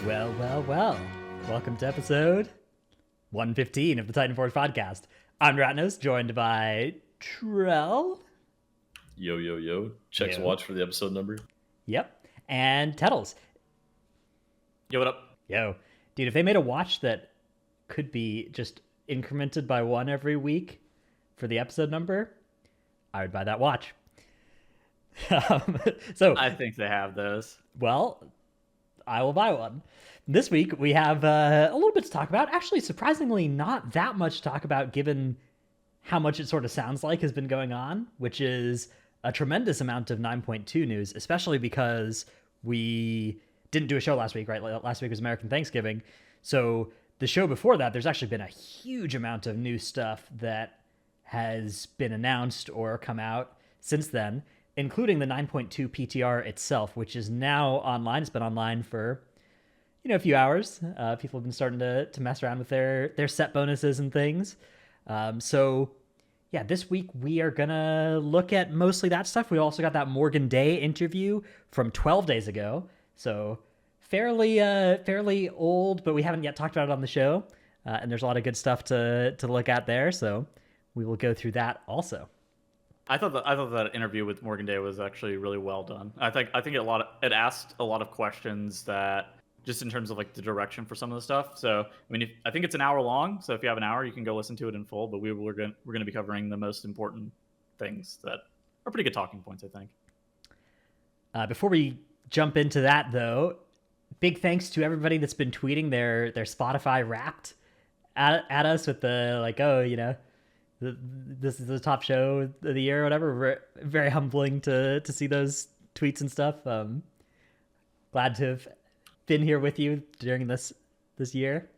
Well, well, well. Welcome to episode 115 of the Titanforge podcast. I'm Ratnos, joined by Trell. Yo, yo, yo. Checks Yo. watch for the episode number. Yep. And Tettles. Yo, what up? Yo. Dude, if they made a watch that could be just incremented by one every week for the episode number, I would buy that watch. So I think they have those. Well, I will buy one. This week, we have a little bit to talk about. Actually, surprisingly, not that much to talk about given how much it sort of sounds like has been going on, which is a tremendous amount of 9.2 news, especially because we didn't do a show last week, right? Last week was American Thanksgiving. So the show before that, there's actually been a huge amount of new stuff that has been announced or come out since then, including the 9.2 PTR itself, which is now online. It's been online for, a few hours. People have been starting to mess around with their set bonuses and things. So this week we are going to look at mostly that stuff. We also got that Morgan Day interview from 12 days ago. So fairly old, but we haven't yet talked about it on the show. And there's a lot of good stuff to look at there. So we will go through that also. I thought that interview with Morgan Day was actually really well done. I think it asked a lot of questions that just in terms of like the direction for some of the stuff. So I mean, I think it's an hour long. So if you have an hour, you can go listen to it in full. But we're going to be covering the most important things that are pretty good talking points, I think. Before we jump into that, though, big thanks to everybody that's been tweeting their Spotify Wrapped at us with the this is the top show of the year or whatever. Very humbling to see those tweets and stuff. Glad to have been here with you during this year.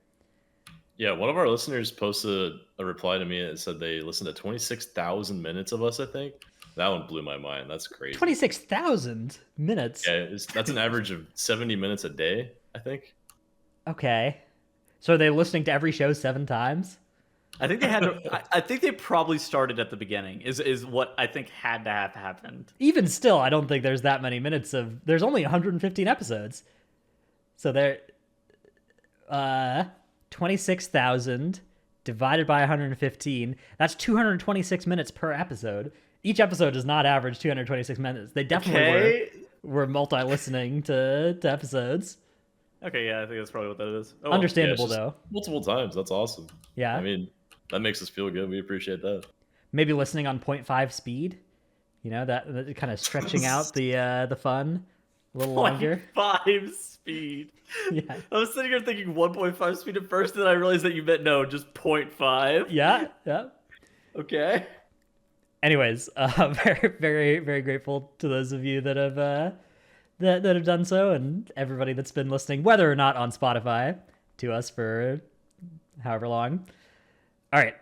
Yeah, one of our listeners posted a reply to me and said they listened to 26,000 minutes of us, I think. That one blew my mind. That's crazy. 26,000 minutes? Yeah, that's an average of 70 minutes a day, I think. Okay. So are they listening to every show 7 times? I think they had to, I think they probably started at the beginning is what I think had to have happened. Even still, I don't think there's that many minutes there's only 115 episodes. So they're 26,000 divided by 115. That's 226 minutes per episode. Each episode does not average 226 minutes. They definitely were multi-listening to episodes. Okay, yeah, I think that's probably what that is. Oh, understandable, though. Multiple times. That's awesome. Yeah. I mean, that makes us feel good. We appreciate that. Maybe listening on 0.5 speed. That kind of stretching out the fun a little longer. 0.5 speed. Yeah. I was sitting here thinking 1.5 speed at first, and then I realized that you meant just 0.5. Yeah. Okay. Anyways, very, very, very grateful to those of you that have that have done so, and everybody that's been listening, whether or not on Spotify, to us for however long. All right.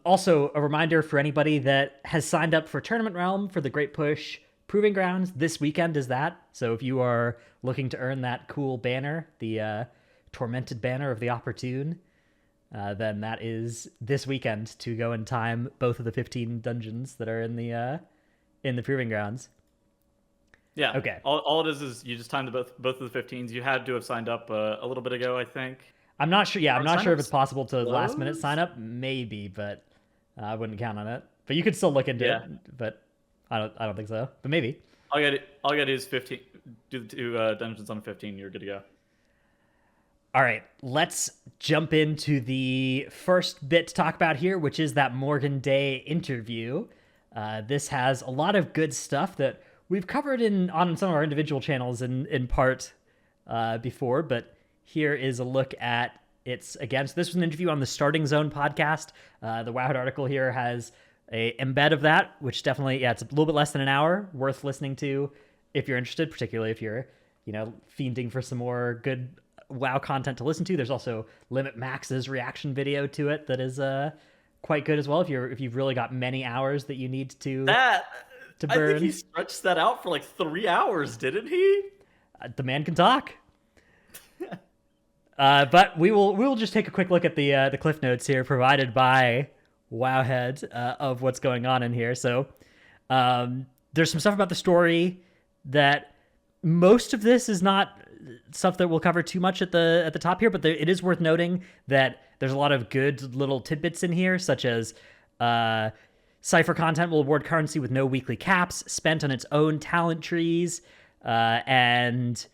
Also, a reminder for anybody that has signed up for Tournament Realm for the Great Push Proving Grounds. This weekend is that. So if you are looking to earn that cool banner, the Tormented Banner of the Opportune, then that is this weekend to go and time both of the 15 dungeons that are in the Proving Grounds. Yeah. Okay. All it is you just timed both of the 15s. You had to have signed up a little bit ago, I think. I'm not sure. Yeah, I'm not sure if it's possible to last minute sign up. Maybe, but I wouldn't count on it. But you could still look into it. But I don't think so. But maybe. All you gotta do is 15. Do the 2 dungeons on 15. You're good to go. All right, let's jump into the first bit to talk about here, which is that Morgan Day interview. This has a lot of good stuff that we've covered on some of our individual channels in part before, but here is a look at its again. So this was an interview on the Starting Zone podcast. The Wowhead article here has a embed of that, which definitely, it's a little bit less than an hour, worth listening to if you're interested, particularly if you're, fiending for some more good WoW content to listen to. There's also Limit Max's reaction video to it that is quite good as well. If you've really got many hours that you need to burn. I think he stretched that out for like 3 hours, didn't he? The man can talk. But we will just take a quick look at the cliff notes here provided by Wowhead of what's going on in here. So there's some stuff about the story that most of this is not stuff that we'll cover too much at the top here, but it is worth noting that there's a lot of good little tidbits in here, such as Cypher content will award currency with no weekly caps, spent on its own talent trees, and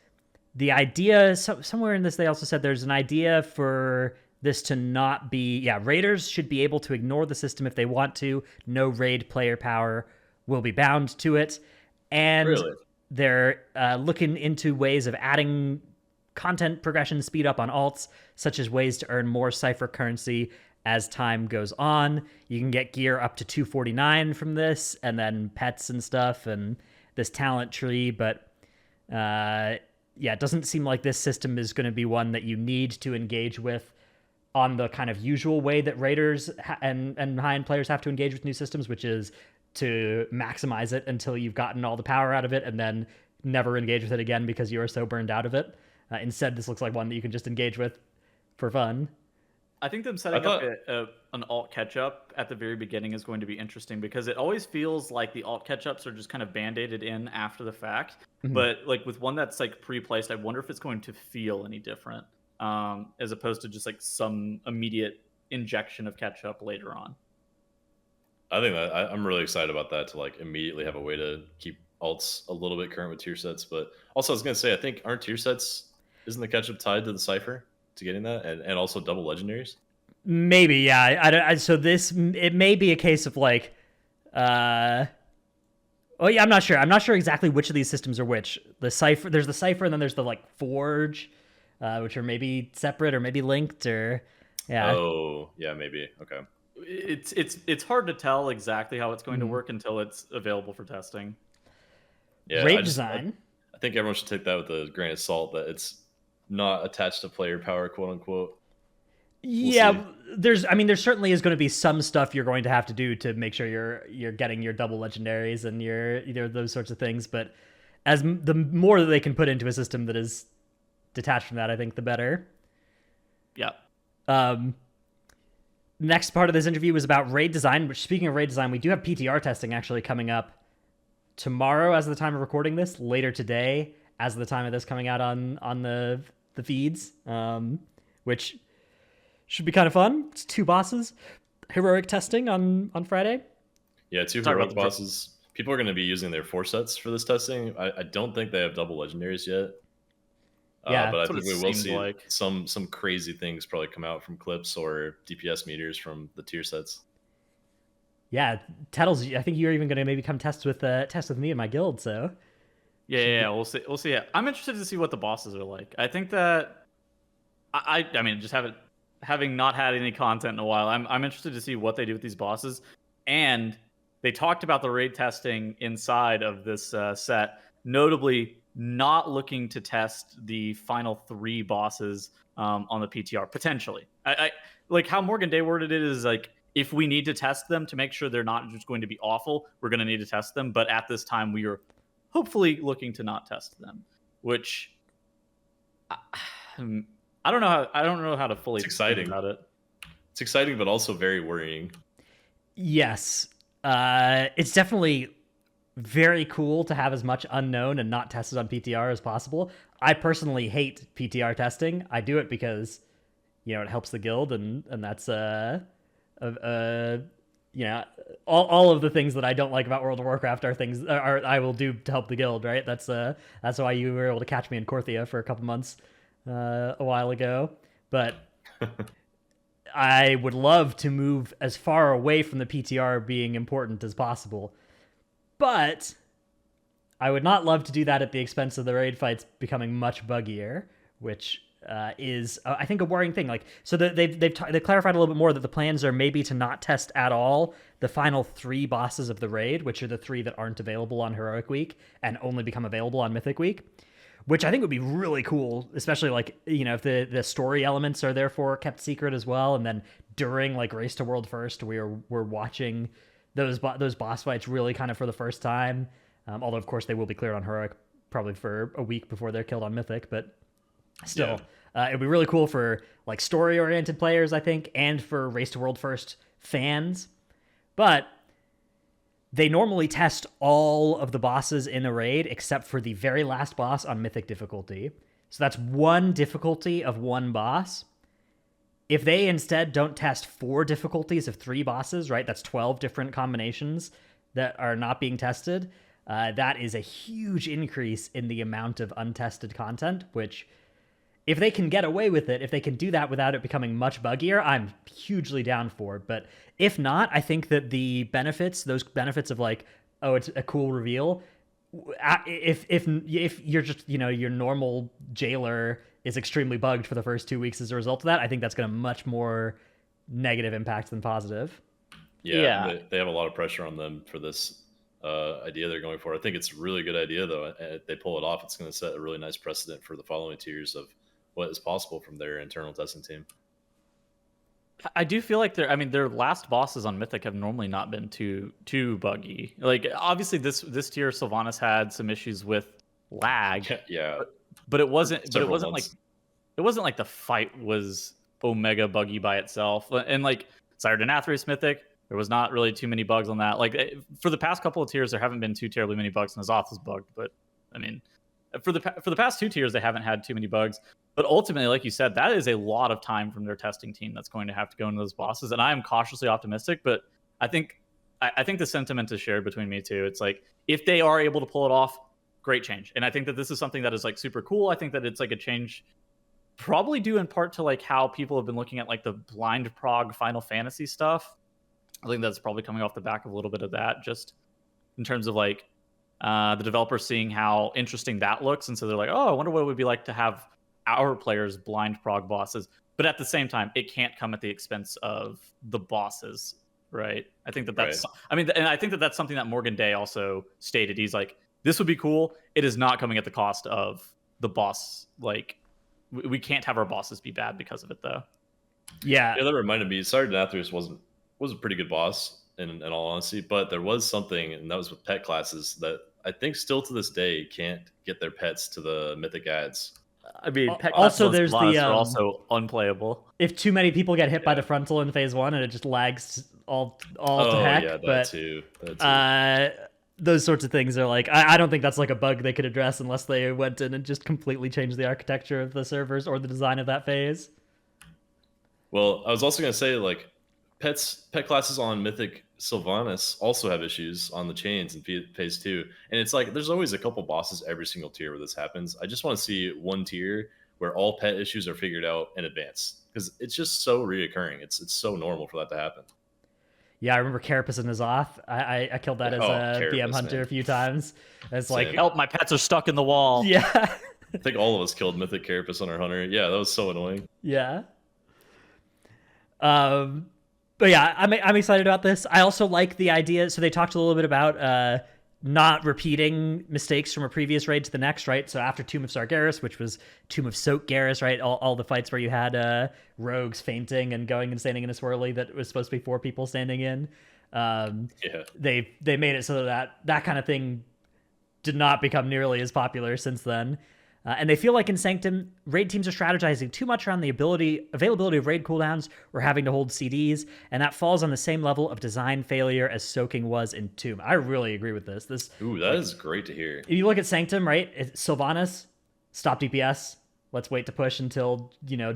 the idea, somewhere in this they also said there's an idea for this to not be, raiders should be able to ignore the system if they want to. No raid player power will be bound to it. And Really? they're looking into ways of adding content progression speed up on alts, such as ways to earn more Cypher currency as time goes on. You can get gear up to 249 from this, and then pets and stuff, and this talent tree. But it doesn't seem like this system is going to be one that you need to engage with on the kind of usual way that raiders and high-end players have to engage with new systems, which is to maximize it until you've gotten all the power out of it and then never engage with it again because you are so burned out of it. Instead, this looks like one that you can just engage with for fun. I think them setting up an alt catch-up at the very beginning is going to be interesting because it always feels like the alt catch-ups are just kind of band-aided in after the fact. Mm-hmm. But like with one that's like pre-placed, I wonder if it's going to feel any different as opposed to just like some immediate injection of catch-up later on. I think that I'm really excited about that, to like immediately have a way to keep alts a little bit current with tier sets. But also I was going to say, I think aren't tier sets, isn't the catch-up tied to the Cypher to getting that, and also double legendaries? Maybe, yeah. So it may be a case of like, I'm not sure. I'm not sure exactly which of these systems are which. The Cypher, there's the Cypher, and then there's the like Forge, which are maybe separate or maybe linked, or yeah. Oh, yeah, maybe. Okay. It's hard to tell exactly how it's going to work until it's available for testing. Yeah, raid design. I think everyone should take that with a grain of salt, that it's not attached to player power, quote unquote. There certainly is going to be some stuff you're going to have to do to make sure you're getting your double legendaries and your those sorts of things. But as the more that they can put into a system that is detached from that, I think the better. Yeah. Next part of this interview was about raid design, which, speaking of raid design, we do have PTR testing actually coming up tomorrow as of the time of recording this, later today as of the time of this coming out on the feeds, which should be kind of fun. It's 2 bosses. Heroic testing on Friday. Yeah, 2 heroic bosses. People are going to be using their 4 sets for this testing. I don't think they have double legendaries yet. Yeah, but I think we will see some crazy things probably come out from clips or DPS meters from the tier sets. Yeah, Tettles, I think you're even going to maybe come test with me in my guild. So yeah, we'll see. We'll see. Yeah. I'm interested to see what the bosses are like. I think that I mean, just having not had any content in a while, I'm interested to see what they do with these bosses. And they talked about the raid testing inside of this set, notably not looking to test the final 3 bosses on the PTR potentially. I like how Morgan Day worded it is like, if we need to test them to make sure they're not just going to be awful, we're going to need to test them. But at this time, we are hopefully looking to not test them, which I don't know how to fully. It's exciting about it. It's exciting, but also very worrying. Yes, it's definitely very cool to have as much unknown and not tested on PTR as possible. I personally hate PTR testing. I do it because it helps the guild, and that's all of the things that I don't like about World of Warcraft are things I will do to help the guild, right? That's why you were able to catch me in Korthia for a couple months a while ago. But I would love to move as far away from the PTR being important as possible. But I would not love to do that at the expense of the raid fights becoming much buggier, which is, I think, a worrying thing. Like, so they've clarified a little bit more that the plans are maybe to not test at all the final 3 bosses of the raid, which are the 3 that aren't available on Heroic Week and only become available on Mythic Week, which I think would be really cool, especially like, if the story elements are therefore kept secret as well. And then during like Race to World First, we're watching those boss fights really kind of for the first time. Although of course they will be cleared on Heroic probably for a week before they're killed on Mythic, but still, it'd be really cool for like story-oriented players, I think, and for Race to World First fans. But they normally test all of the bosses in a raid except for the very last boss on Mythic difficulty. So that's one difficulty of one boss. If they instead don't test 4 difficulties of 3 bosses, right? That's 12 different combinations that are not being tested. That is a huge increase in the amount of untested content, which, if they can get away with it, if they can do that without it becoming much buggier, I'm hugely down for. But if not, I think that the benefits, those benefits of like, oh, it's a cool reveal, if you're just, your normal jailer is extremely bugged for the first 2 weeks as a result of that, I think that's going to much more negative impact than positive. Yeah. They have a lot of pressure on them for this idea they're going for. I think it's a really good idea, though. If they pull it off, it's going to set a really nice precedent for the following tiers of what is possible from their internal testing team. I do feel like their last bosses on Mythic have normally not been too buggy. Like, obviously this tier Sylvanas had some issues with lag. Yeah. But it wasn't Months. it wasn't like the fight was omega buggy by itself. And like Cyberdenathrius Mythic, there was not really too many bugs on that. Like, for the past couple of tiers, there haven't been too terribly many bugs, and Azoth is bugged. But I mean, for the past 2 tiers, they haven't had too many bugs. But ultimately, like you said, that is a lot of time from their testing team that's going to have to go into those bosses. And I am cautiously optimistic, but I think the sentiment is shared between me too. It's like, if they are able to pull it off, great change. And I think that this is something that is like super cool. I think that it's like a change probably due in part to like how people have been looking at like the blind prog Final Fantasy stuff. I think that's probably coming off the back of a little bit of that, just in terms of like the developers seeing how interesting that looks. And so they're like, oh, I wonder what it would be like to have our players blind prog bosses. But at the same time, it can't come at the expense of the bosses, right? I think that's right. I mean, and I think that that's something that Morgan Day also stated. He's like, this would be cool. It is not coming at the cost of the boss. Like, we can't have our bosses be bad because of it, though. Yeah, that reminded me. Cyberdenathrius was a pretty good boss in all honesty, but there was something, and that was with pet classes that I think still to this day can't get their pets to the mythic ads. I mean, pet also there's are also unplayable. If too many people get hit by the frontal in phase 1, and it just lags all to heck. Yeah, that too. Those sorts of things are like, I don't think that's like a bug they could address unless they went in and just completely changed the architecture of the servers or the design of that phase. Well, I was also going to say, like, pet classes on Mythic Sylvanas also have issues on the chains in phase 2. And it's like, there's always a couple bosses every single tier where this happens. I just want to see one tier where all pet issues are figured out in advance, because it's just so reoccurring. It's so normal for that to happen. Yeah, I remember Carapace and Azoth. I killed that as a BM hunter a few times. It's like, help, my pets are stuck in the wall. Yeah. I think all of us killed Mythic Carapace on our hunter. Yeah, that was so annoying. Yeah. But yeah, I'm excited about this. I also like the idea. So they talked a little bit about not repeating mistakes from a previous raid to the next, right? So after Tomb of Sargeras, which was Tomb of Soak Garrus, right? All the fights where you had rogues fainting and going and standing in a swirly that was supposed to be 4 people standing in. They made it so that kind of thing did not become nearly as popular since then. And they feel like in Sanctum, raid teams are strategizing too much around the availability of raid cooldowns or having to hold CDs, and that falls on the same level of design failure as soaking was in Tomb. I really agree with this. That is great to hear. If you look at Sanctum, right, Sylvanas, stop DPS. Let's wait to push until,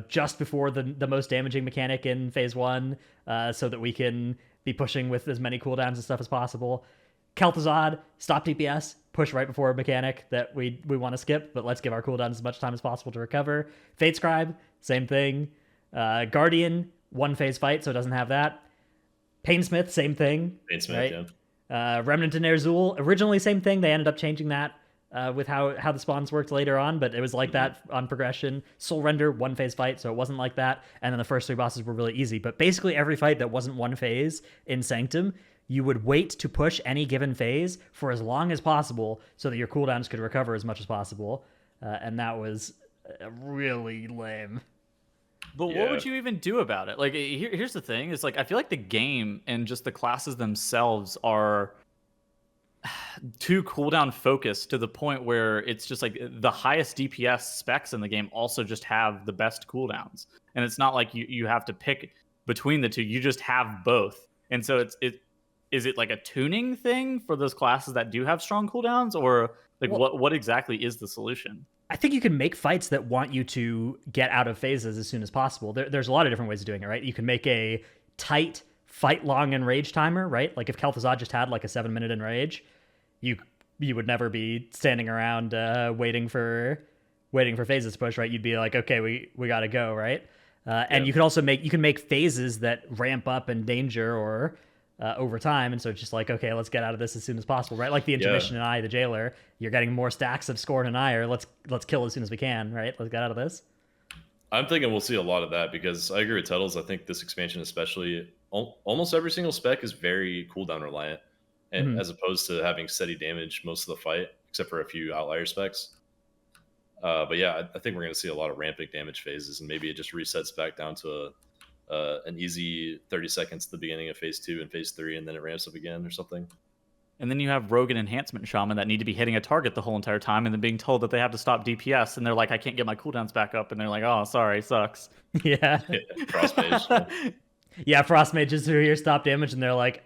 just before the most damaging mechanic in phase 1, so that we can be pushing with as many cooldowns and stuff as possible. Kel'Thuzad, stop DPS, push right before a mechanic that we want to skip, but let's give our cooldowns as much time as possible to recover. Fate Scribe, same thing. Guardian, 1 phase fight, so it doesn't have that. Painsmith, same thing. Painsmith, right? yeah. Remnant and Ner'zhul, originally same thing. They ended up changing that with how the spawns worked later on, but it was like that on progression. Soul Render, 1 phase fight, so it wasn't like that. And then the first 3 bosses were really easy. But basically every fight that wasn't 1 phase in Sanctum, you would wait to push any given phase for as long as possible so that your cooldowns could recover as much as possible. And that was really lame. But what would you even do about it? Like, here's the thing. Is like, I feel like the game and just the classes themselves are too cooldown focused to the point where it's just like the highest DPS specs in the game also just have the best cooldowns. And it's not like you have to pick between the two. You just have both. And so is it like a tuning thing for those classes that do have strong cooldowns, or like what exactly is the solution? I think you can make fights that want you to get out of phases as soon as possible. There's a lot of different ways of doing it, right? You can make a tight fight long enrage timer, right? Like if Kel'Thuzad just had like a 7-minute enrage, you would never be standing around waiting for phases to push, right? You'd be like, okay, we gotta go, right? And you could also make phases that ramp up in danger or over time, and so it's just like, okay, let's get out of this as soon as possible, right? Like the intermission in Eye of the Jailer, you're getting more stacks of score in Eye, or let's kill as soon as we can, right? Let's get out of this. I'm thinking we'll see a lot of that because I agree with Tuttles. I think this expansion, especially, almost every single spec is very cooldown reliant, and as opposed to having steady damage most of the fight, except for a few outlier specs. But yeah, I think we're going to see a lot of ramping damage phases, and maybe it just resets back down to an easy 30 seconds at the beginning of phase 2 and phase 3, and then it ramps up again or something. And then you have Rogue and Enhancement Shaman that need to be hitting a target the whole entire time, and then being told that they have to stop DPS, and they're like, I can't get my cooldowns back up, and they're like, oh, sorry, sucks. Yeah. Frost Mage. Yeah, Frost Mages who hear stop damage, and they're like,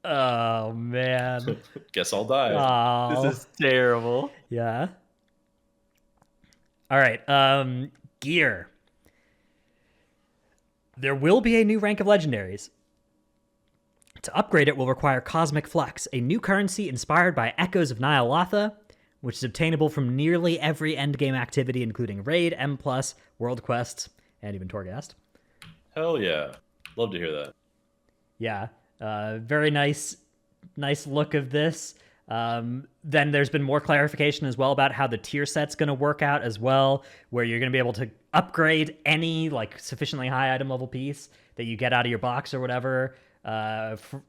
oh, man. Guess I'll die. Oh. This is terrible. Yeah. All right. Gear. There will be a new rank of legendaries. To upgrade it will require Cosmic Flux, a new currency inspired by Echoes of Ny'alotha, which is obtainable from nearly every endgame activity, including Raid, M+, World Quests, and even Torghast. Hell yeah. Love to hear that. Yeah. Very nice look of this. Then there's been more clarification as well about how the tier set's going to work out as well, where you're going to be able to upgrade any like sufficiently high item level piece that you get out of your box or whatever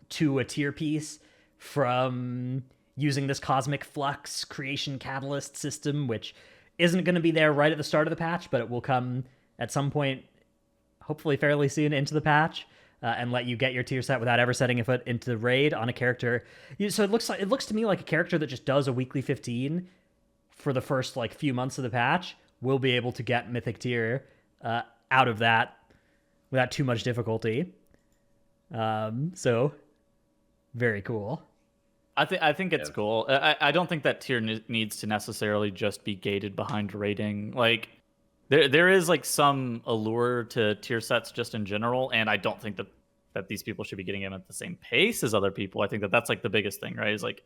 to a tier piece from using this Cosmic Flux creation catalyst system, which isn't going to be there right at the start of the patch, but it will come at some point, hopefully fairly soon into the patch. And let you get your tier set without ever setting a foot into the raid on a character. So it looks to me like a character that just does a weekly 15 for the first like few months of the patch will be able to get mythic tier out of that without too much difficulty. So very cool. I think it's cool. I don't think that tier needs to necessarily just be gated behind raiding. Like there is like some allure to tier sets just in general, and I don't think that these people should be getting them at the same pace as other people. I think that that's like the biggest thing, right? Is like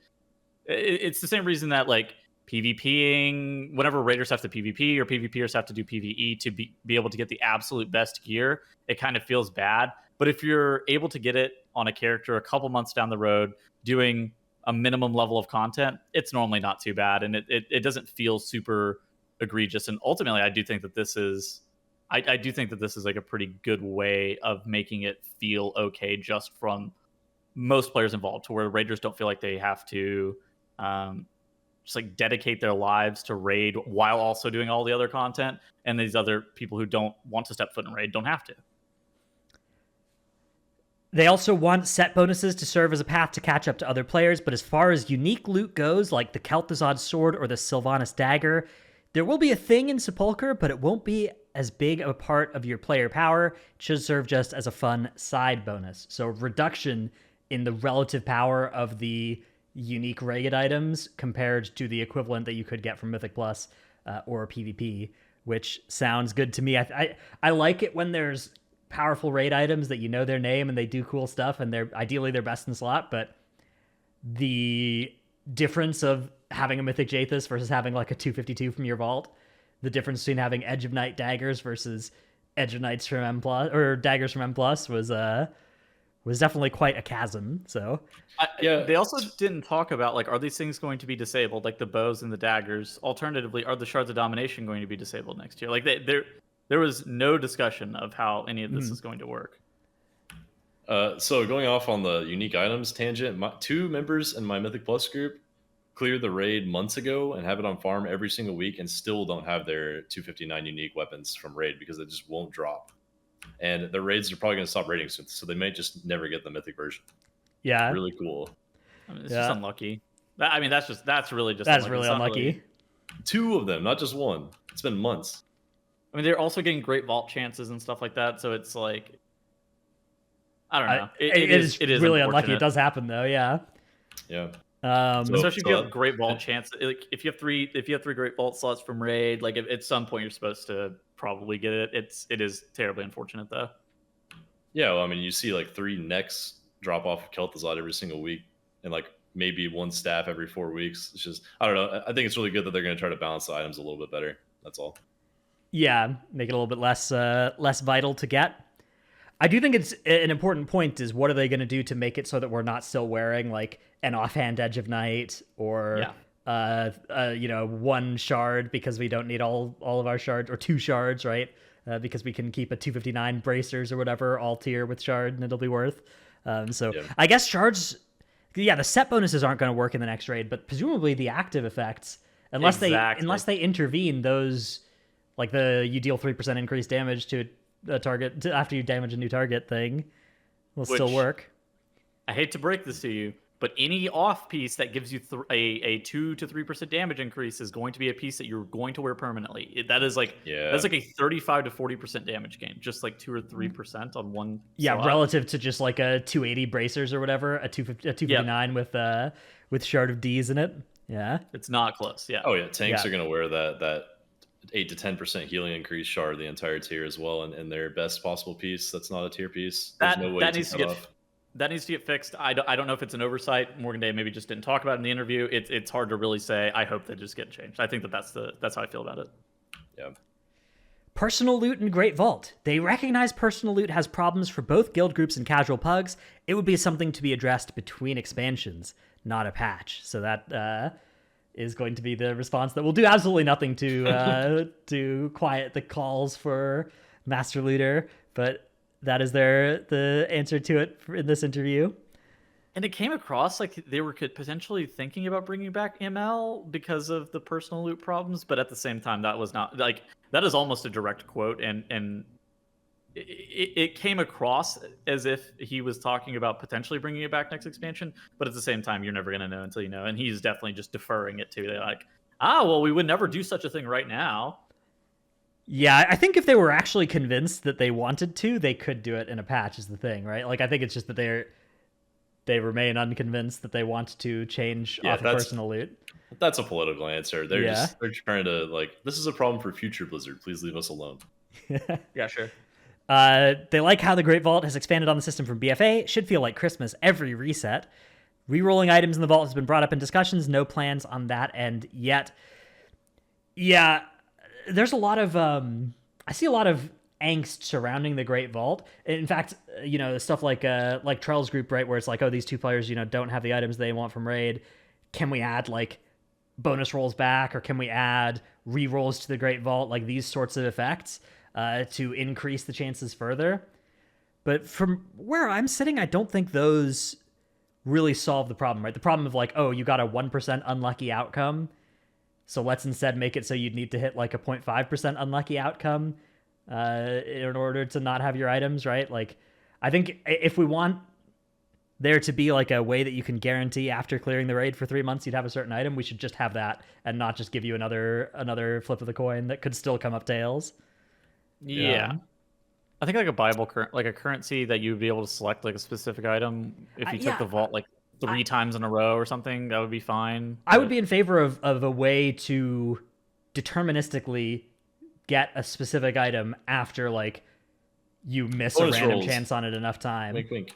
it's the same reason that like PvPing, whenever raiders have to PvP or PvPers have to do PvE to be able to get the absolute best gear, it kind of feels bad. But if you're able to get it on a character a couple months down the road doing a minimum level of content, it's normally not too bad, and it doesn't feel super egregious. And ultimately, I do think that this is like a pretty good way of making it feel okay just from most players involved, to where raiders don't feel like they have to just like dedicate their lives to raid while also doing all the other content, and these other people who don't want to step foot in raid don't have to. They also want set bonuses to serve as a path to catch up to other players, but as far as unique loot goes, like the Kel'Thuzad sword or the Sylvanas dagger, there will be a thing in Sepulchre, but it won't be as big a part of your player power. It should serve just as a fun side bonus. So reduction in the relative power of the unique raid items compared to the equivalent that you could get from Mythic Plus or PvP, which sounds good to me. I like it when there's powerful raid items that you know their name and they do cool stuff and they're ideally their best in slot, but the difference of having a Mythic Jathus versus having like a 252 from your vault, the difference between having Edge of Night daggers versus Edge of Nights from M+, or daggers from M+, was definitely quite a chasm. So they also didn't talk about like, are these things going to be disabled, like the bows and the daggers? Alternatively, are the Shards of Domination going to be disabled next year? Like there was no discussion of how any of this is going to work. So going off on the unique items tangent, 2 members in my Mythic Plus group cleared the raid months ago and have it on farm every single week and still don't have their 259 unique weapons from raid because it just won't drop. And the raids are probably going to stop raiding soon, so they might just never get the mythic version. Yeah. Really cool. I mean, it's just unlucky. I mean, that's really unlucky. Really... 2 of them, not just 1. It's been months. I mean, they're also getting great vault chances and stuff like that, so it's like, I don't know. It is really unlucky. It does happen though, yeah. Yeah. Especially if you have So, great vault chance. Like if you have three great vault slots from raid, like if at some point you're supposed to probably get it. It is terribly unfortunate though. yeah, well, I mean, you see like 3 necks drop off of Kel'Thuzad every single week, and like maybe 1 staff every 4 weeks. It's just, I don't know. I think it's really good that they're going to try to balance the items a little bit better. That's all. Yeah, make it a little bit less vital to get. I do think it's an important point is what are they going to do to make it so that we're not still wearing like an offhand Edge of Night or one shard because we don't need all of our shards, or 2 shards, right? Because we can keep a 259 bracers or whatever all tier with shard and it'll be worth. I guess shards, the set bonuses aren't going to work in the next raid, but presumably the active effects, unless they intervene, those like you deal 3% increased damage to a target after you damage a new target thing will still work. I hate to break this to you, but any off piece that gives you a 2 to 3% damage increase is going to be a piece that you're going to wear permanently. That's like a 35 to 40% damage gain, just like 2 or 3% on one. Slot. Relative to just like a 280 bracers or whatever, a 259 with shard of D's in it. Yeah, it's not close. Yeah. Oh yeah, tanks are going to wear that 8 to 10% healing increase shard the entire tier as well, and their best possible piece that's not a tier piece. There's no way that needs to get off. That needs to get fixed. I don't know if it's an oversight. Morgan Day maybe just didn't talk about it in the interview. It's hard to really say. I hope they just get changed. I think that's how I feel about it. Yeah. Personal loot and Great Vault. They recognize personal loot has problems for both guild groups and casual pugs. It would be something to be addressed between expansions, not a patch. So that is going to be the response that will do absolutely nothing to to quiet the calls for Master Looter, but that is the answer to it in this interview. And it came across like they were potentially thinking about bringing back ML because of the personal loot problems, but at the same time, that was not like that is almost a direct quote, and it came across as if he was talking about potentially bringing it back next expansion, but at the same time, you're never going to know until you know, and he's definitely just deferring it to. They're like, well, we would never do such a thing right now. Yeah, I think if they were actually convinced that they wanted to, they could do it in a patch is the thing, right? Like, I think it's just that they remain unconvinced that they want to change off of personal loot. That's a political answer. They're trying to like, this is a problem for future Blizzard. Please leave us alone. Yeah, sure. They like how the Great Vault has expanded on the system from BFA. Should feel like Christmas every reset. Rerolling items in the vault has been brought up in discussions. No plans on that end yet. Yeah, there's a lot of I see a lot of angst surrounding the Great Vault. In fact, stuff like Trell's group, right, where it's like, oh, these 2 players, don't have the items they want from raid. Can we add like bonus rolls back, or can we add rerolls to the Great Vault, like these sorts of effects to increase the chances further? But from where I'm sitting, I don't think those really solve the problem, right? The problem of like, oh, you got a 1% unlucky outcome, so let's instead make it so you'd need to hit like a 0.5% unlucky outcome in order to not have your items, right? Like, I think if we want there to be like a way that you can guarantee after clearing the raid for 3 months you'd have a certain item, we should just have that and not just give you another flip of the coin that could still come up tails. Yeah. I think like a like a currency that you would be able to select like a specific item if you took the vault like 3 times in a row or something, that would be fine. I would be in favor of a way to deterministically get a specific item after like you miss bonus a random rolls. Chance on it enough time. Wink, wink.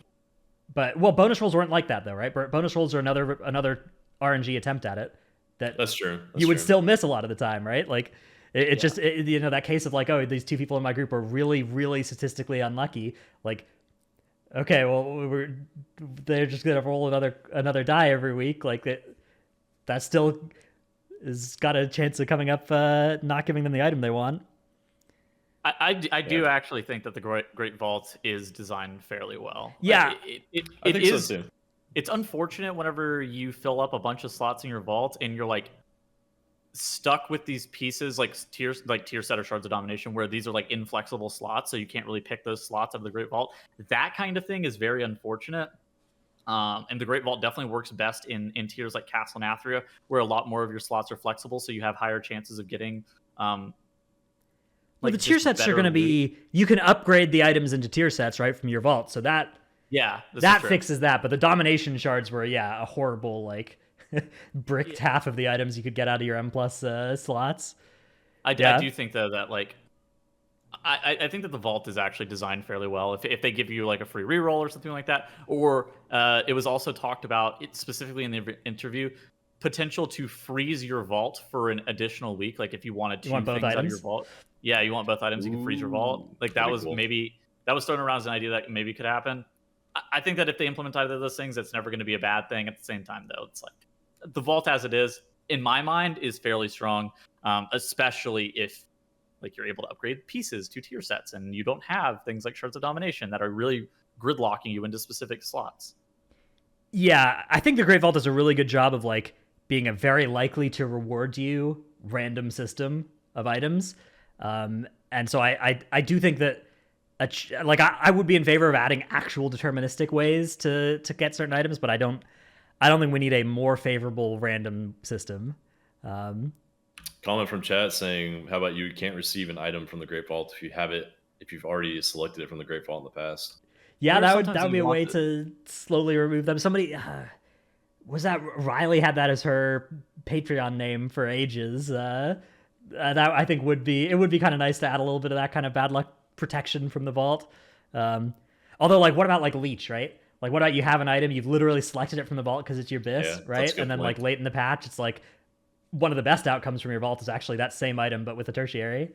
But bonus rolls weren't like that though, right? Bonus rolls are another RNG attempt at it. That's true. You would still miss a lot of the time, right? Like just that case of like, oh, these 2 people in my group are really, really statistically unlucky. Like, okay, well, they're just gonna roll another die every week. Like that still is got a chance of coming up, not giving them the item they want. I do actually think that the Great Vault is designed fairly well. Yeah, I think so too. It's unfortunate whenever you fill up a bunch of slots in your vault and you're like stuck with these pieces like tier set or shards of domination, where these are like inflexible slots, so you can't really pick those slots out of the Great Vault. That kind of thing is very unfortunate. And the Great Vault definitely works best in tiers like Castle and Athria, where a lot more of your slots are flexible, so you have higher chances of getting the tier sets are going to be, you can upgrade the items into tier sets, right, from your vault. So that fixes that. But the domination shards were, a horrible, like, bricked half of the items you could get out of your M plus slots. I Yeah. do think though that like I think that the vault is actually designed fairly well. If they give you like a free reroll or something like that, or it was also talked about specifically in the interview, potential to freeze your vault for an additional week. Like if you wanted two want both things out of items? your vault, yeah, you want both items, you can freeze your vault. Ooh, Like that'd be cool. that was thrown around as an idea that maybe could happen. I think that if they implement either of those things, it's never going to be a bad thing. At the same time, though, it's like the vault as it is, in my mind, is fairly strong, especially if like you're able to upgrade pieces to tier sets and you don't have things like Shards of Domination that are really gridlocking you into specific slots. Yeah, I think the Great Vault does a really good job of like being a very likely to reward you random system of items, and so I do think that I would be in favor of adding actual deterministic ways to get certain items, but I don't think we need a more favorable random system. Comment from chat saying, "How about you can't receive an item from the Great Vault if you've already selected it from the Great Vault in the past." Yeah, Or that would sometimes be you a way want to slowly remove them. Somebody was that Riley had that as her Patreon name for ages. That I think would be kind of nice to add a little bit of that kind of bad luck protection from the vault. Although, like, what about like Leech, right? Like, what about you have an item, you've literally selected it from the vault because it's your BIS, Yeah, that's a right? good And then point. like late in the patch, it's like one of the best outcomes from your vault is actually that same item but with a tertiary.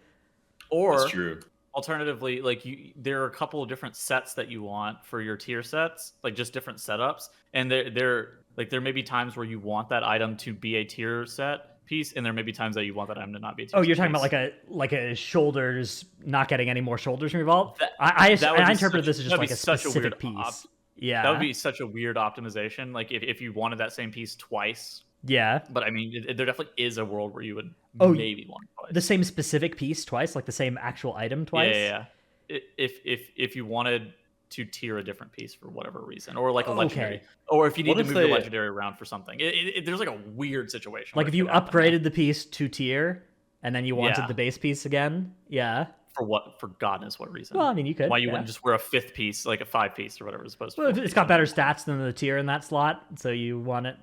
Or That's true. alternatively, like there are a couple of different sets that you want for your tier sets, like just different setups, and there may be times where you want that item to be a tier set piece, and there may be times that you want that item to not be a tier Oh, set you're talking piece. about like a shoulders, not getting any more shoulders from your vault. That- I that would be interpreted this as just that'd like be a such a specific weird piece. Yeah, That would be such a weird optimization. Like if you wanted that same piece twice, yeah. but I mean, there definitely is a world where you would Oh, maybe want it twice. The same specific piece twice, like the same actual item twice. Yeah. If you wanted to tier a different piece for whatever reason, or like a Okay. legendary, or if you need What to if move your they- legendary around for something, there's like a weird situation. Like where if it you could happen, upgraded the piece to tier and then you wanted Yeah. the base piece again. Yeah. for God knows what reason. Well, I mean, you could. Why you yeah. wouldn't just wear a fifth piece, like a 5-piece or whatever, as opposed to Well, four it's piece, got better stats than the tier in that slot, so you want it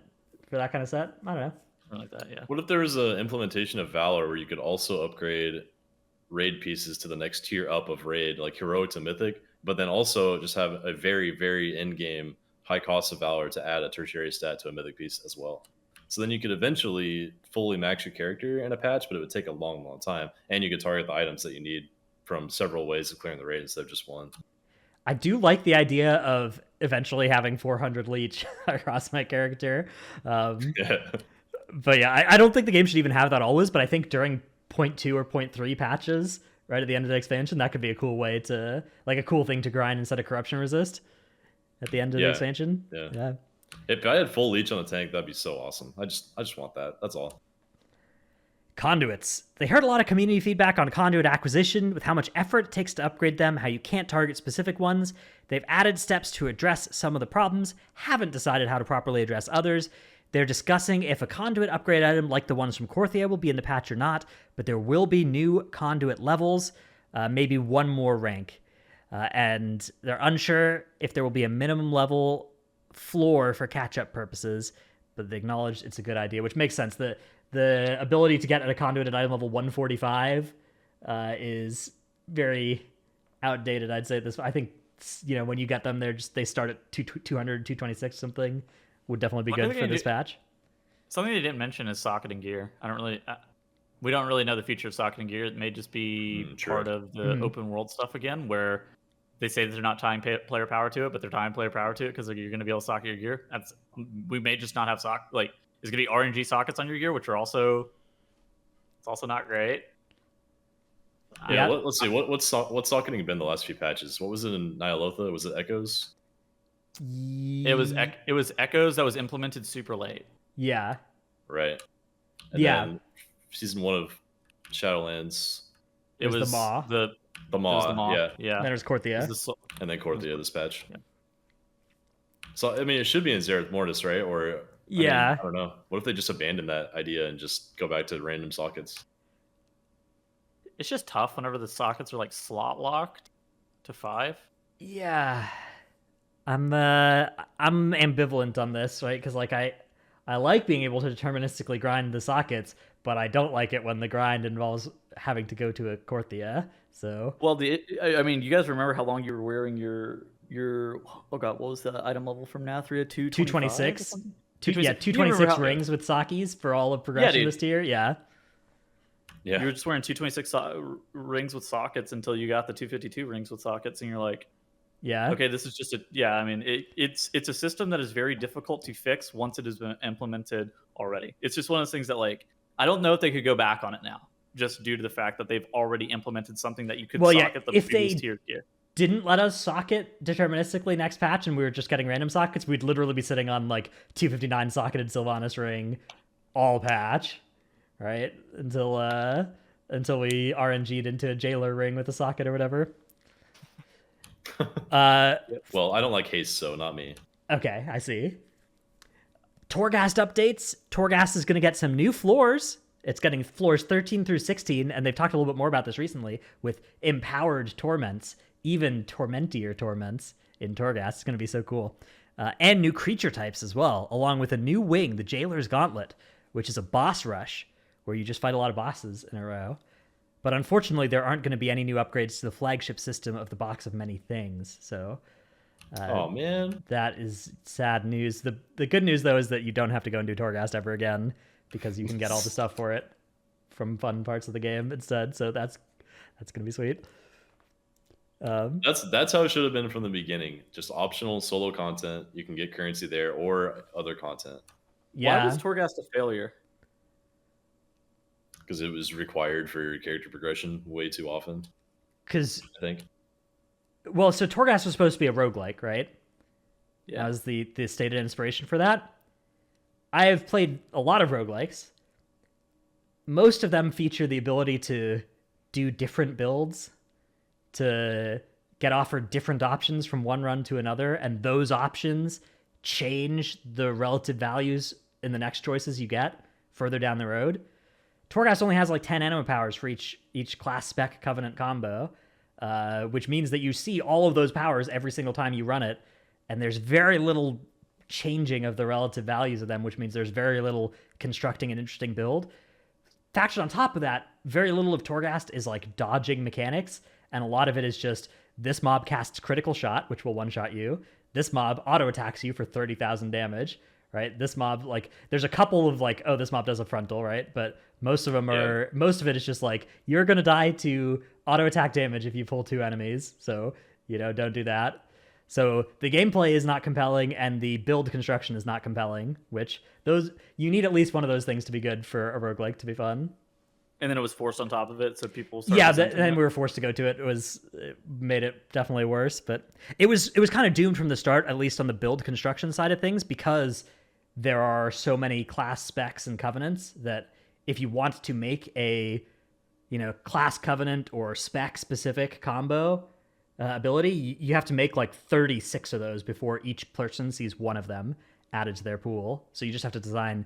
for that kind of set. I don't know. something like that. Yeah. What if there was an implementation of Valor where you could also upgrade raid pieces to the next tier up of raid, like heroic to mythic, but then also just have a very, very in-game high cost of Valor to add a tertiary stat to a mythic piece as well. So then you could eventually fully max your character in a patch, but it would take a long, long time, and you could target the items that you need from several ways of clearing the raid instead of just one. I do like the idea of eventually having 400 leech across my character. Yeah. But yeah, I don't think the game should even have that always, but I think during 0.2 or 0.3 patches, right at the end of the expansion, that could be a cool way to, like a cool thing to grind instead of corruption resist at the end of the Yeah. expansion. Yeah. If I had full leech on the tank, that'd be so awesome. I just want that. That's all. Conduits. They heard a lot of community feedback on conduit acquisition, with how much effort it takes to upgrade them, how you can't target specific ones. They've added steps to address some of the problems, haven't decided how to properly address others. They're discussing if a conduit upgrade item like the ones from Korthia will be in the patch or not, but there will be new conduit levels, maybe one more rank. And they're unsure if there will be a minimum level floor for catch-up purposes, but they acknowledge it's a good idea, which makes sense. The ability to get a conduit at item level 145 is very outdated, I'd say. I think, when you get them, they start at 200, 226 something. Would definitely be What good are they for gonna this do- patch. Something they didn't mention is socketing gear. We don't really know the future of socketing gear. It may just be True. part of the open world stuff again, where they say that they're not tying player power to it, but they're tying player power to it because you're going to be able to socket your gear. We may just not have there's going to be RNG sockets on your gear, which are also not great. Yeah. Yeah. Let's see. What's socketing been the last few patches? What was it in Nyalotha? Was it Echoes? It was Echoes that was implemented super late. Yeah. Right. And Yeah. then season 1 of Shadowlands, It was the Maw. the It was Maw, the Maw. yeah, Yeah. And then there's Korthia. It was the and then Korthia, this patch. Yeah. So I mean, it should be in Zereth Mortis, right? Or Yeah. I don't know. What if they just abandon that idea and just go back to random sockets? It's just tough whenever the sockets are like slot locked to 5. Yeah. I'm ambivalent on this, right? Because like I I like being able to deterministically grind the sockets, but I don't like it when the grind involves having to go to a Korthia. So Well, I mean, you guys remember how long you were wearing your oh god, what was the item level from Nathria? 226. 226. 226 rings with Sakis for all of progression dude. this tier. Yeah. Yeah. You were just wearing 226 rings with sockets until you got the 252 rings with sockets, and you're like, Yeah. okay, this is just a yeah. I mean, it's a system that is very difficult to fix once it has been implemented already. It's just one of those things that like I don't know if they could go back on it now, just due to the fact that they've already implemented something that you could socket the if previous they tier gear. Didn't let us socket deterministically next patch and we were just getting random sockets, we'd literally be sitting on like 259 socketed Sylvanas ring all patch, right? Until we RNG'd into a jailer ring with a socket or whatever. Well, I don't like haste, so not me. Okay, I see. Torghast updates. Torghast is going to get some new floors. It's getting floors 13 through 16, and they've talked a little bit more about this recently with empowered torments, even tormentier torments in Torghast. It's going to be so cool. And new creature types as well, along with a new wing, the Jailer's Gauntlet, which is a boss rush where you just fight a lot of bosses in a row. But unfortunately, there aren't going to be any new upgrades to the flagship system of the Box of Many Things. So, Oh man, that is sad news. The good news though is that you don't have to go and do Torghast ever again because you can get all the stuff for it from fun parts of the game instead. So that's going to be sweet. that's how it should have been from the beginning. Just optional solo content. You can get currency there or other content. Yeah. Why was Torghast a failure? Because it was required for character progression way too often. Because I think. Well, so Torghast was supposed to be a roguelike, right? Yeah. That was the stated inspiration for that. I have played a lot of roguelikes. Most of them feature the ability to do different builds, to get offered different options from one run to another, and those options change the relative values in the next choices you get further down the road. Torghast only has like 10 anima powers for each class spec covenant combo, which means that you see all of those powers every single time you run it, and there's very little changing of the relative values of them, which means there's very little constructing an interesting build. Factored on top of that, very little of Torghast is like dodging mechanics, and a lot of it is just this mob casts critical shot, which will one-shot you. This mob auto-attacks you for 30,000 damage, right? This mob, like, there's a couple of like, oh, this mob does a frontal, right? But most of them are, most of it is just like, you're going to die to auto-attack damage if you pull 2 enemies. So, don't do that. So the gameplay is not compelling and the build construction is not compelling, which you need at least one of those things to be good for a roguelike to be fun. And then it was forced on top of it, so people then we were forced to go to it. It made it definitely worse, but it was kind of doomed from the start, at least on the build construction side of things, because there are so many class specs and covenants that if you want to make a class covenant or spec specific combo ability, you have to make like 36 of those before each person sees one of them added to their pool. So you just have to design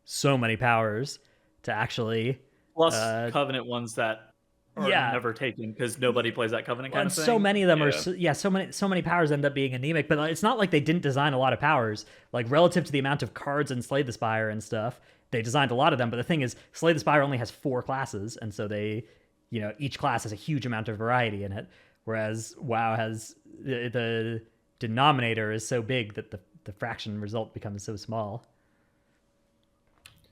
so many powers to actually plus covenant ones that are never taken because nobody plays that covenant kind of thing. So many of them are so many powers end up being anemic, but it's not like they didn't design a lot of powers, like relative to the amount of cards in Slay the Spire and stuff. They designed a lot of them, but the thing is Slay the Spire only has 4 classes, and so they each class has a huge amount of variety in it, whereas WoW has the denominator is so big that the fraction result becomes so small.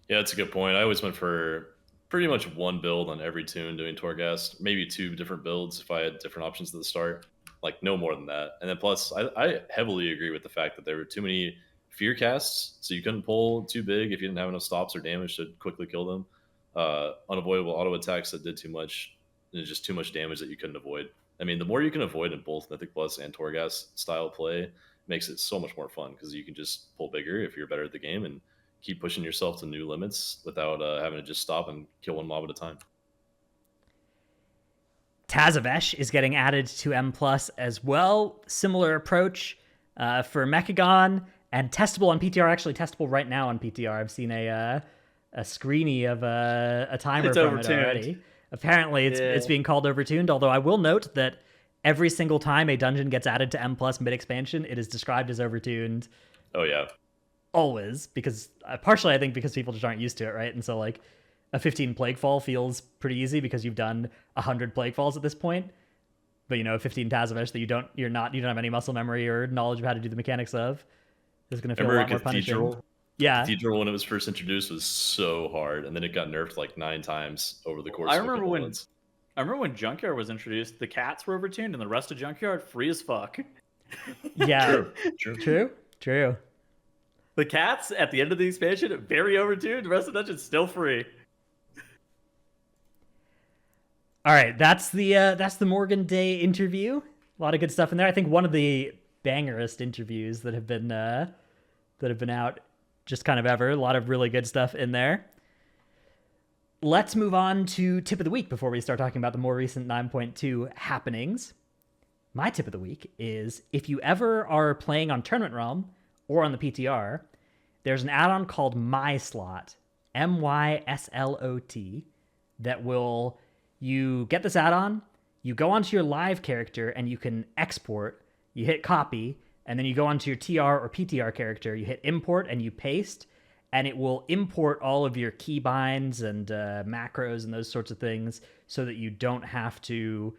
Yeah, that's a good point. I always went for pretty much one build on every tune doing Torghast, maybe 2 different builds if I had different options at the start, like no more than that. And then plus, I heavily agree with the fact that there were too many fear casts, so you couldn't pull too big if you didn't have enough stops or damage to quickly kill them. Unavoidable auto attacks that did too much, and just too much damage that you couldn't avoid. I mean, the more you can avoid in both Mythic Plus and Torghast style play makes it so much more fun because you can just pull bigger if you're better at the game and keep pushing yourself to new limits without having to just stop and kill one mob at a time. Tazavesh is getting added to M+ as well. Similar approach for Mechagon, and testable on PTR. Actually, testable right now on PTR. I've seen a screenie of a timer it's from overtuned. It already. Apparently, it's being called overtuned, although I will note that every single time a dungeon gets added to M+ mid-expansion, it is described as overtuned. Oh, yeah. always, because partially I think because people just aren't used to it, right? And so like a 15 plague fall feels pretty easy because you've done 100 plague falls at this point. But you know, 15 Tazavesh that you don't have any muscle memory or knowledge of how to do the mechanics of is going to feel a lot more punishing. Yeah, Cathedral when it was first introduced was so hard, and then it got nerfed like 9 times over the course of a couple months. I remember when Junkyard was introduced, the cats were overtuned, and the rest of Junkyard free as fuck. Yeah, True. True. The cats at the end of the expansion very overtuned. The rest of the dungeon's still free. All right, that's the Morgan Day interview. A lot of good stuff in there. I think one of the bangerest interviews that have been out just kind of ever. A lot of really good stuff in there. Let's move on to tip of the week before we start talking about the more recent 9.2 happenings. My tip of the week is if you ever are playing on Tournament Realm or on the PTR, there's an add-on called MySlot, MySlot, that will, you get this add-on, you go onto your live character and you can export, you hit copy, and then you go onto your TR or PTR character, you hit import and you paste, and it will import all of your keybinds and macros and those sorts of things so that you don't have to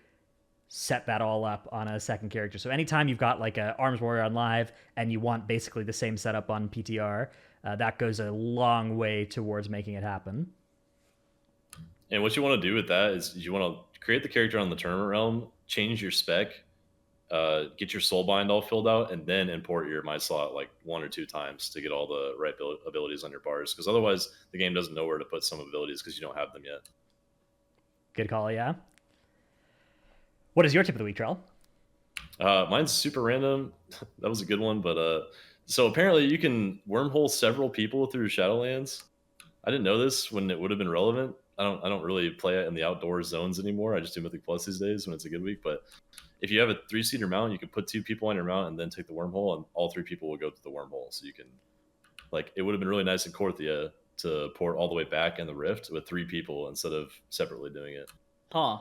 set that all up on a second character. So anytime you've got like a Arms Warrior on live and you want basically the same setup on PTR, that goes a long way towards making it happen. And what you want to do with that is you want to create the character on the Tournament Realm, change your spec, get your Soulbind all filled out, and then import your MySlot like 1 or 2 times to get all the right abilities on your bars. Because otherwise, the game doesn't know where to put some abilities because you don't have them yet. Good call, yeah. What is your tip of the week, Trell? Mine's super random. That was a good one, but so apparently you can wormhole several people through Shadowlands. I didn't know this when it would have been relevant. I don't really play it in the outdoor zones anymore. I just do Mythic Plus these days when it's a good week. But if you have a 3-seater mount, you can put 2 people on your mount and then take the wormhole, and all 3 people will go through the wormhole. So you can, like, it would have been really nice in Korthia to port all the way back in the Rift with 3 people instead of separately doing it. Huh.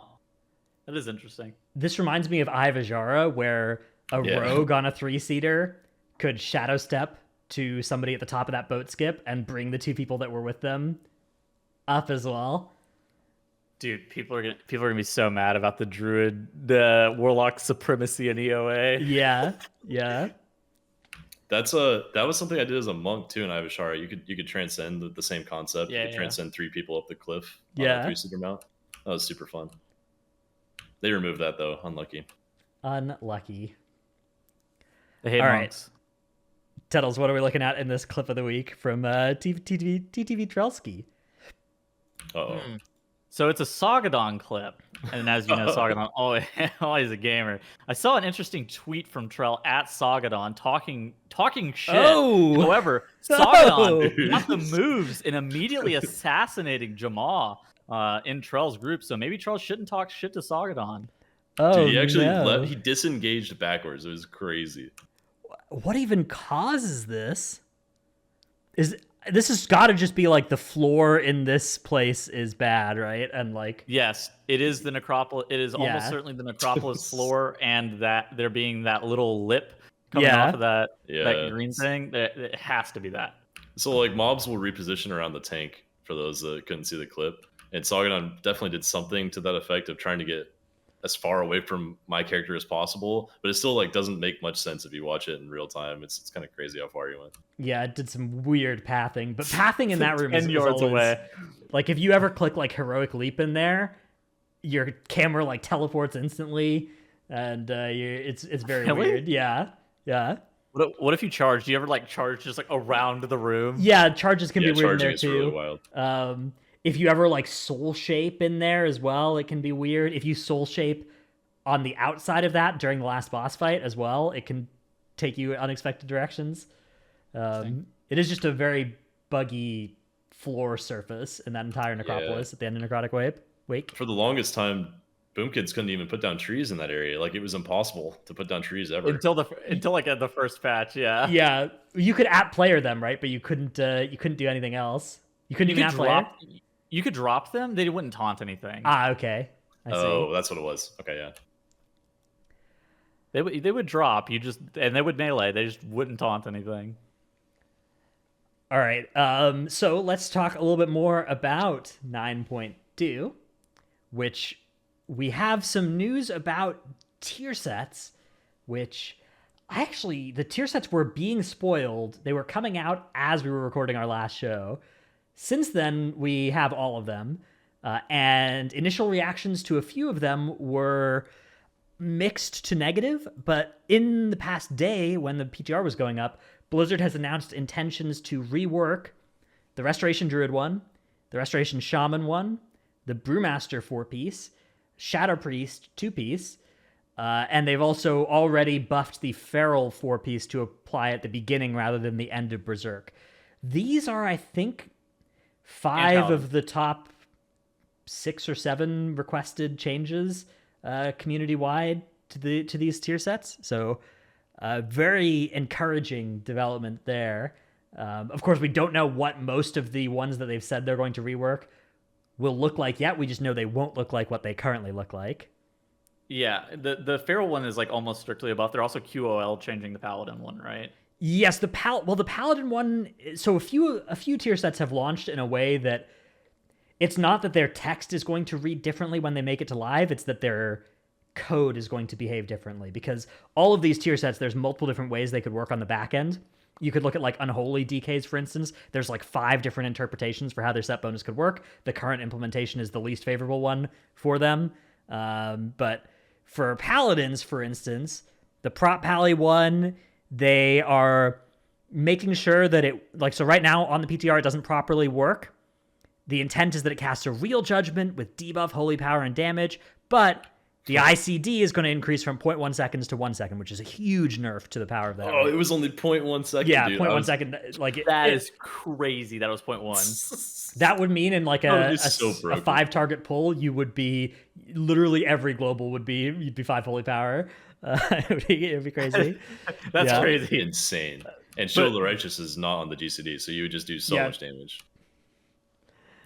That is interesting. This reminds me of Ivajara, where a rogue on a 3-seater could shadow step to somebody at the top of that boat skip and bring the 2 people that were with them up as well. Dude, people are gonna be so mad about the warlock supremacy in EOA. Yeah. That was something I did as a monk too in Ivashara. You could transcend the same concept. You could transcend 3 people up the cliff on a 3-seater mount. That was super fun. They removed that though. Unlucky. They hate monks. Right. Tettles, what are we looking at in this clip of the week from TTV Trelsky? Uh-oh. So it's a Sagadon clip, and as you know, Sagadon always a gamer. I saw an interesting tweet from Trell at Sagadon talking shit. Oh! However, Sagadon got the moves in immediately assassinating Jamal in Trell's group. So maybe Trell shouldn't talk shit to Sagadon. Oh, dude, he actually no. he disengaged backwards. It was crazy. What even causes this? This has got to just be like the floor in this place is bad, right? And like, yes, it is the necropolis. It is almost certainly the necropolis floor, and that there being that little lip coming off of that green thing. It has to be that. So like mobs will reposition around the tank for those that couldn't see the clip, and Sagadon definitely did something to that effect of trying to get as far away from my character as possible, but it still like doesn't make much sense if you watch it in real time. It's kind of crazy how far you went. Yeah, it did some weird pathing, but pathing in that room is 10 yards always, away. Like if you ever click like heroic leap in there, your camera like teleports instantly, and it's very weird. Yeah. What if you charge? Do you ever like charge just like around the room? Yeah, charges can be weird in there too. Really wild. If you ever like soul shape in there as well, it can be weird. If you soul shape on the outside of that during the last boss fight as well, it can take you unexpected directions. It is just a very buggy floor surface in that entire necropolis at the end of Necrotic Wake. For the longest time, Boomkids couldn't even put down trees in that area. Like it was impossible to put down trees ever until like at the first patch. Yeah, you could at player them, right? But you couldn't do anything else. You couldn't even at player. You could drop them. They wouldn't taunt anything. Okay. I see. That's what it was. Okay, yeah. They would drop. And they would melee. They just wouldn't taunt anything. All right. So let's talk a little bit more about 9.2, which we have some news about tier sets, which the tier sets were being spoiled. They were coming out as we were recording our last show. Since then, we have all of them. And initial reactions to a few of them were mixed to negative, but in the past day when the PTR was going up, Blizzard has announced intentions to rework the Restoration Druid one, the Restoration Shaman one, the Brewmaster 4-piece, Shadow Priest 2-piece, and they've also already buffed the Feral 4-piece to apply at the beginning rather than the end of Berserk. These are, I think, 5 of the top 6 or 7 requested changes community-wide to these tier sets. So very encouraging development there. Of course, we don't know what most of the ones that they've said they're going to rework will look like yet. We just know they won't look like what they currently look like. Yeah, the Feral one is like almost strictly a buff. They're also QOL changing the Paladin one, right? Yes, the Paladin one. So a few tier sets have launched in a way that it's not that their text is going to read differently when they make it to live. It's that their code is going to behave differently, because all of these tier sets, there's multiple different ways they could work on the back end. You could look at like Unholy DKs, for instance. There's like 5 different interpretations for how their set bonus could work. The current implementation is the least favorable one for them. But for Paladins, for instance, the Prop Pally one, they are making sure that so right now on the PTR, it doesn't properly work. The intent is that it casts a real judgment with debuff, holy power, and damage, but the ICD is going to increase from 0.1 seconds to 1 second, which is a huge nerf to the power of that. Oh, it was only 0.1 second. Yeah, dude. 0.1 second. Like that is crazy. That was 0.1. That would mean in like a 5-target pull, you would be literally every global you'd be 5 holy power. It'd be crazy. That's crazy, insane. And Shield of the Righteous is not on the GCD, so you would just do so much damage.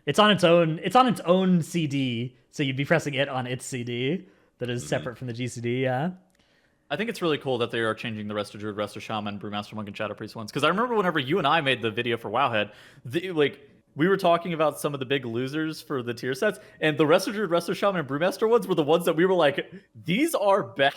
It's on its own CD, so you'd be pressing it on its CD that is separate from the GCD. Yeah. I think it's really cool that they are changing the Resto Druid, Resto Shaman, Brewmaster Monk, and Shadow Priest ones. Because I remember whenever you and I made the video for Wowhead, we were talking about some of the big losers for the tier sets, and the Resto Druid, Resto Shaman, and Brewmaster ones were the ones that we were like, these are bad.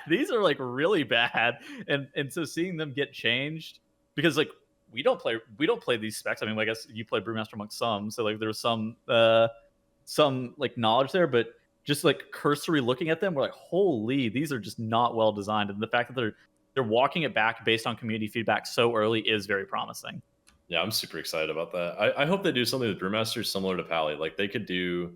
These are like really bad. And so seeing them get changed, because like we don't play these specs. I mean, I guess you play Brewmaster Monk some, so like there's some like knowledge there, but just like cursory looking at them, we're like, holy, these are just not well designed. And the fact that they're walking it back based on community feedback so early is very promising. Yeah, I'm super excited about that. I hope they do something with Brewmaster similar to Pally. Like they could do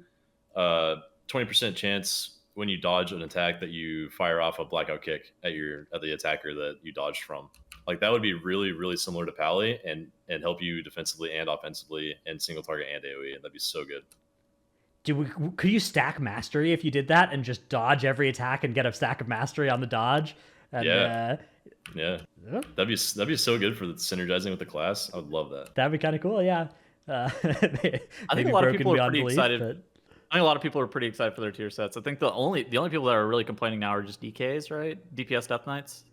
20% chance when you dodge an attack that you fire off a blackout kick at the attacker that you dodged from. Like that would be really, really similar to Pally and help you defensively and offensively and single target and AoE, and that'd be so good. Could you stack mastery if you did that and just dodge every attack and get a stack of mastery on the dodge? And, yeah. That'd be so good for the synergizing with the class. I would love that. That'd be kind of cool. Yeah. I think a lot of people are pretty excited. I think a lot of people are pretty excited for their tier sets. I think the only people that are really complaining now are just DKs, right? DPS Death Knights.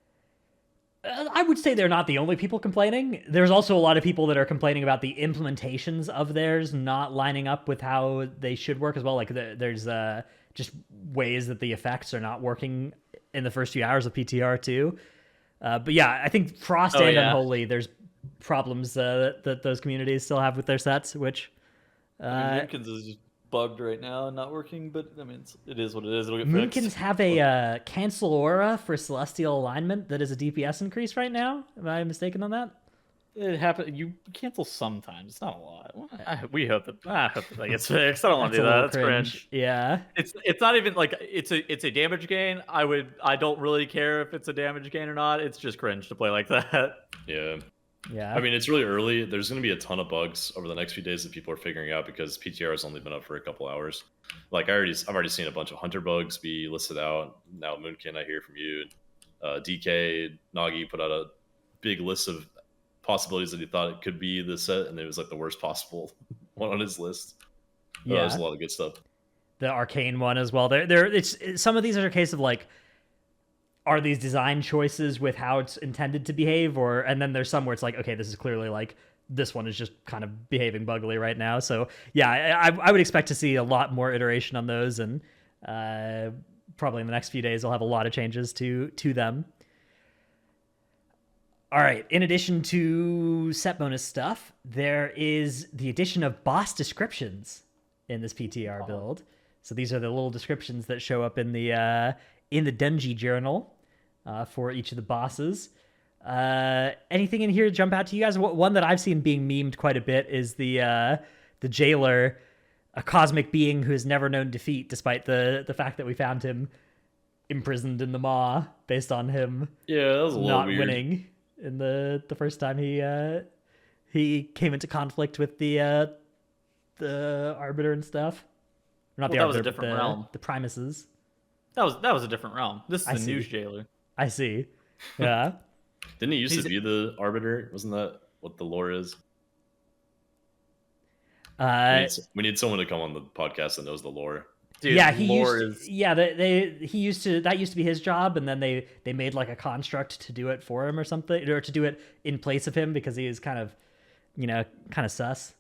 I would say they're not the only people complaining. There's also a lot of people that are complaining about the implementations of theirs not lining up with how they should work as well. Like there's just ways that the effects are not working in the first few hours of PTR too. But yeah, I think Frost and Unholy, there's problems that those communities still have with their sets, which Moonkins is just bugged right now and not working, but I mean it is what it is. It'll get Moonkins fixed. have a cancel aura for celestial alignment that is a DPS increase right now. Am I mistaken on that? It happens. You cancel sometimes. It's not a lot. We hope that gets fixed. I don't want to do that. That's cringe. Yeah. It's not even like it's a damage gain. I don't really care if it's a damage gain or not. It's just cringe to play like that. Yeah. Yeah. I mean, it's really early. There's going to be a ton of bugs over the next few days that people are figuring out because PTR has only been up for a couple hours. Like I've already seen a bunch of hunter bugs be listed out. Now Moonkin, I hear from you. DK Nagi put out a big list of possibilities that he thought it could be the set, and it was like the worst possible one on his list. Yeah, there's a lot of good stuff. The arcane one as well. It's some of these are a case of like, are these design choices with how it's intended to behave, and then there's some where it's like, okay, this is clearly like this one is just kind of behaving buggily right now. So yeah, I would expect to see a lot more iteration on those, and probably in the next few days I'll have a lot of changes to them. All right, in addition to set bonus stuff, there is the addition of boss descriptions in this PTR build. So these are the little descriptions that show up in the Dungeon journal for each of the bosses. Anything in here jump out to you guys? One that I've seen being memed quite a bit is the jailer, a cosmic being who has never known defeat, despite the fact that we found him imprisoned in the maw based on him Yeah, that was a little not weird. winning in the first time he came into conflict with the arbiter and stuff. Not Well, the that was a arbiter, different but realm. the primuses. That was a different realm. This is I the see. news jailer. I see. Yeah. Didn't he used He's- to be the arbiter? Wasn't that what the lore is? We need someone to come on the podcast that knows the lore. Dude, yeah, he lore used is yeah, he used to that used to be his job, and then they made like a construct to do it for him or something, or to do it in place of him because he is kind of, kind of sus.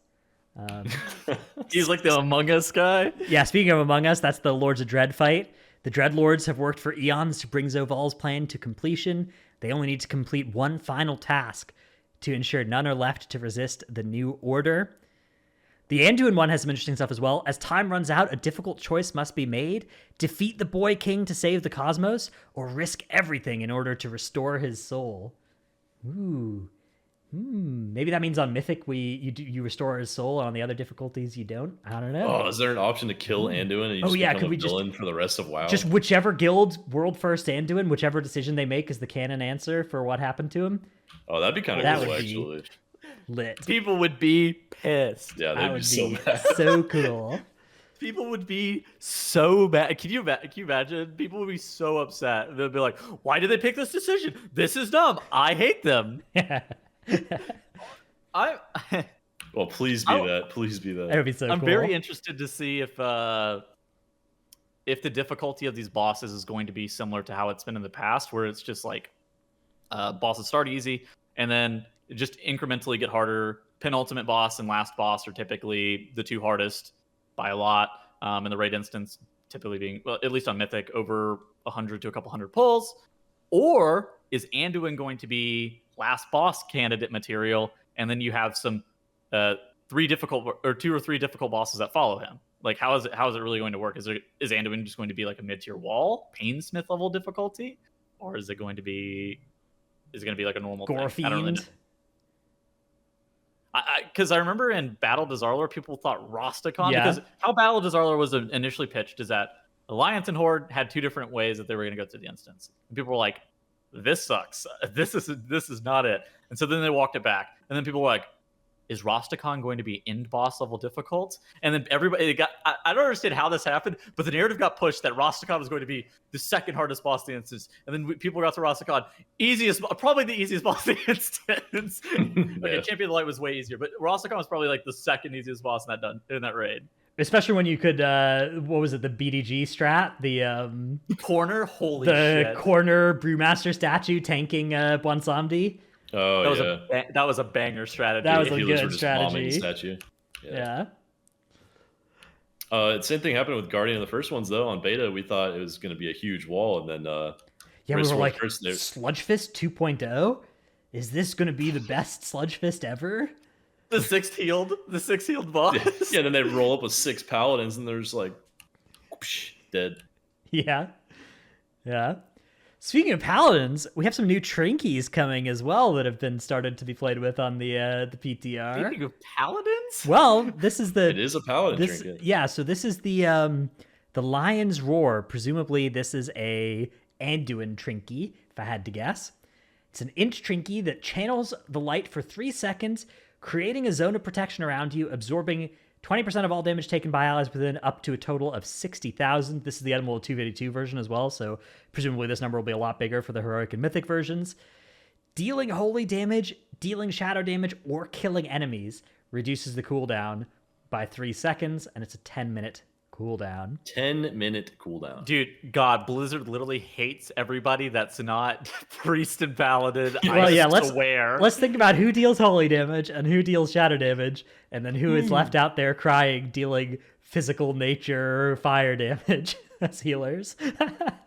he's like the Among Us guy. Yeah, speaking of Among Us, that's the Lords of Dread fight. The Dreadlords have worked for eons to bring Zoval's plan to completion. They only need to complete one final task to ensure none are left to resist the new order. The Anduin one has some interesting stuff as well. As time runs out, a difficult choice must be made. Defeat the Boy King to save the cosmos, or risk everything in order to restore his soul. Ooh. Maybe that means on Mythic you restore his soul, and on the other difficulties you don't. I don't know. Oh, is there an option to kill Anduin and you Oh, just yeah, become could a we just- villain for the rest of WoW? Just whichever guild, world first Anduin, whichever decision they make is the canon answer for what happened to him. Oh, that'd be kind That of cool, would be- actually. Lit. People would be pissed. Yeah, That that'd would be so be bad. so cool. People would be so bad. Can you imagine? People would be so upset. They'd be like, "Why did they pick this decision? This is dumb. I hate them." I Well, please be Oh. that. Please be that. That would be so I'm cool. very interested to see if the difficulty of these bosses is going to be similar to how it's been in the past, where it's just like bosses start easy and then just incrementally get harder. Penultimate boss and last boss are typically the two hardest by a lot. In the raid instance, typically being, well, at least on Mythic, over 100 to a couple hundred pulls. Or is Anduin going to be last boss candidate material, and then you have some two or three difficult bosses that follow him? Like, how is it really going to work? Is Anduin just going to be like a mid-tier wall, Painsmith level difficulty, or is it going to be like a normal Gore thing? I don't really know. Fiend. Because I remember in Battle Dazarlar, people thought Rosticon, Yeah. because how Battle Dazarlar was initially pitched is that Alliance and Horde had two different ways that they were going to go through the instance. And people were like, this sucks. This is not it. And so then they walked it back. And then people were like, is Rosticon going to be end boss level difficult? And then everybody I don't understand how this happened, but the narrative got pushed that Rosticon was going to be the second hardest boss of the instance. And then people got to Rosticon, probably the easiest boss of the instance. Okay, Yeah. Champion of the Light was way easier, but Rosticon was probably like the second easiest boss in that raid. Especially when you could, what was it, the BDG strat? The Corner, holy the shit. corner brewmaster statue tanking Bwansamdi. Oh, That was a banger strategy. That was a Healers good were just bombing the strategy. statue. Yeah. Same thing happened with Guardian of the first ones, though. On beta, we thought it was going to be a huge wall, and then Yeah, we Race were War like, first, they- Sludge Fist 2.0? Is this going to be the best Sludge Fist ever? the sixth healed boss. yeah, then they roll up with 6 paladins, and there's like whoosh, dead. Yeah. Yeah. Speaking of paladins, we have some new Trinkies coming as well that have been started to be played with on the PTR. Speaking of paladins? Well, this is the It is a paladin this trinket. yeah, so this is the Lion's Roar. Presumably this is a Anduin Trinky, if I had to guess. It's an int Trinky that channels the light for 3 seconds, creating a zone of protection around you, absorbing 20% of all damage taken by allies within up to a total of 60,000. This is the Emerald 252 version as well, so presumably this number will be a lot bigger for the Heroic and Mythic versions. Dealing holy damage, dealing shadow damage, or killing enemies reduces the cooldown by 3 seconds, and it's a 10-minute cooldown. 10-minute cooldown. Dude, God, Blizzard literally hates everybody that's not priest and paladin. Well, yeah, let's aware. Let's think about who deals holy damage and who deals shadow damage, and then who is left out there crying, dealing physical nature fire damage as healers.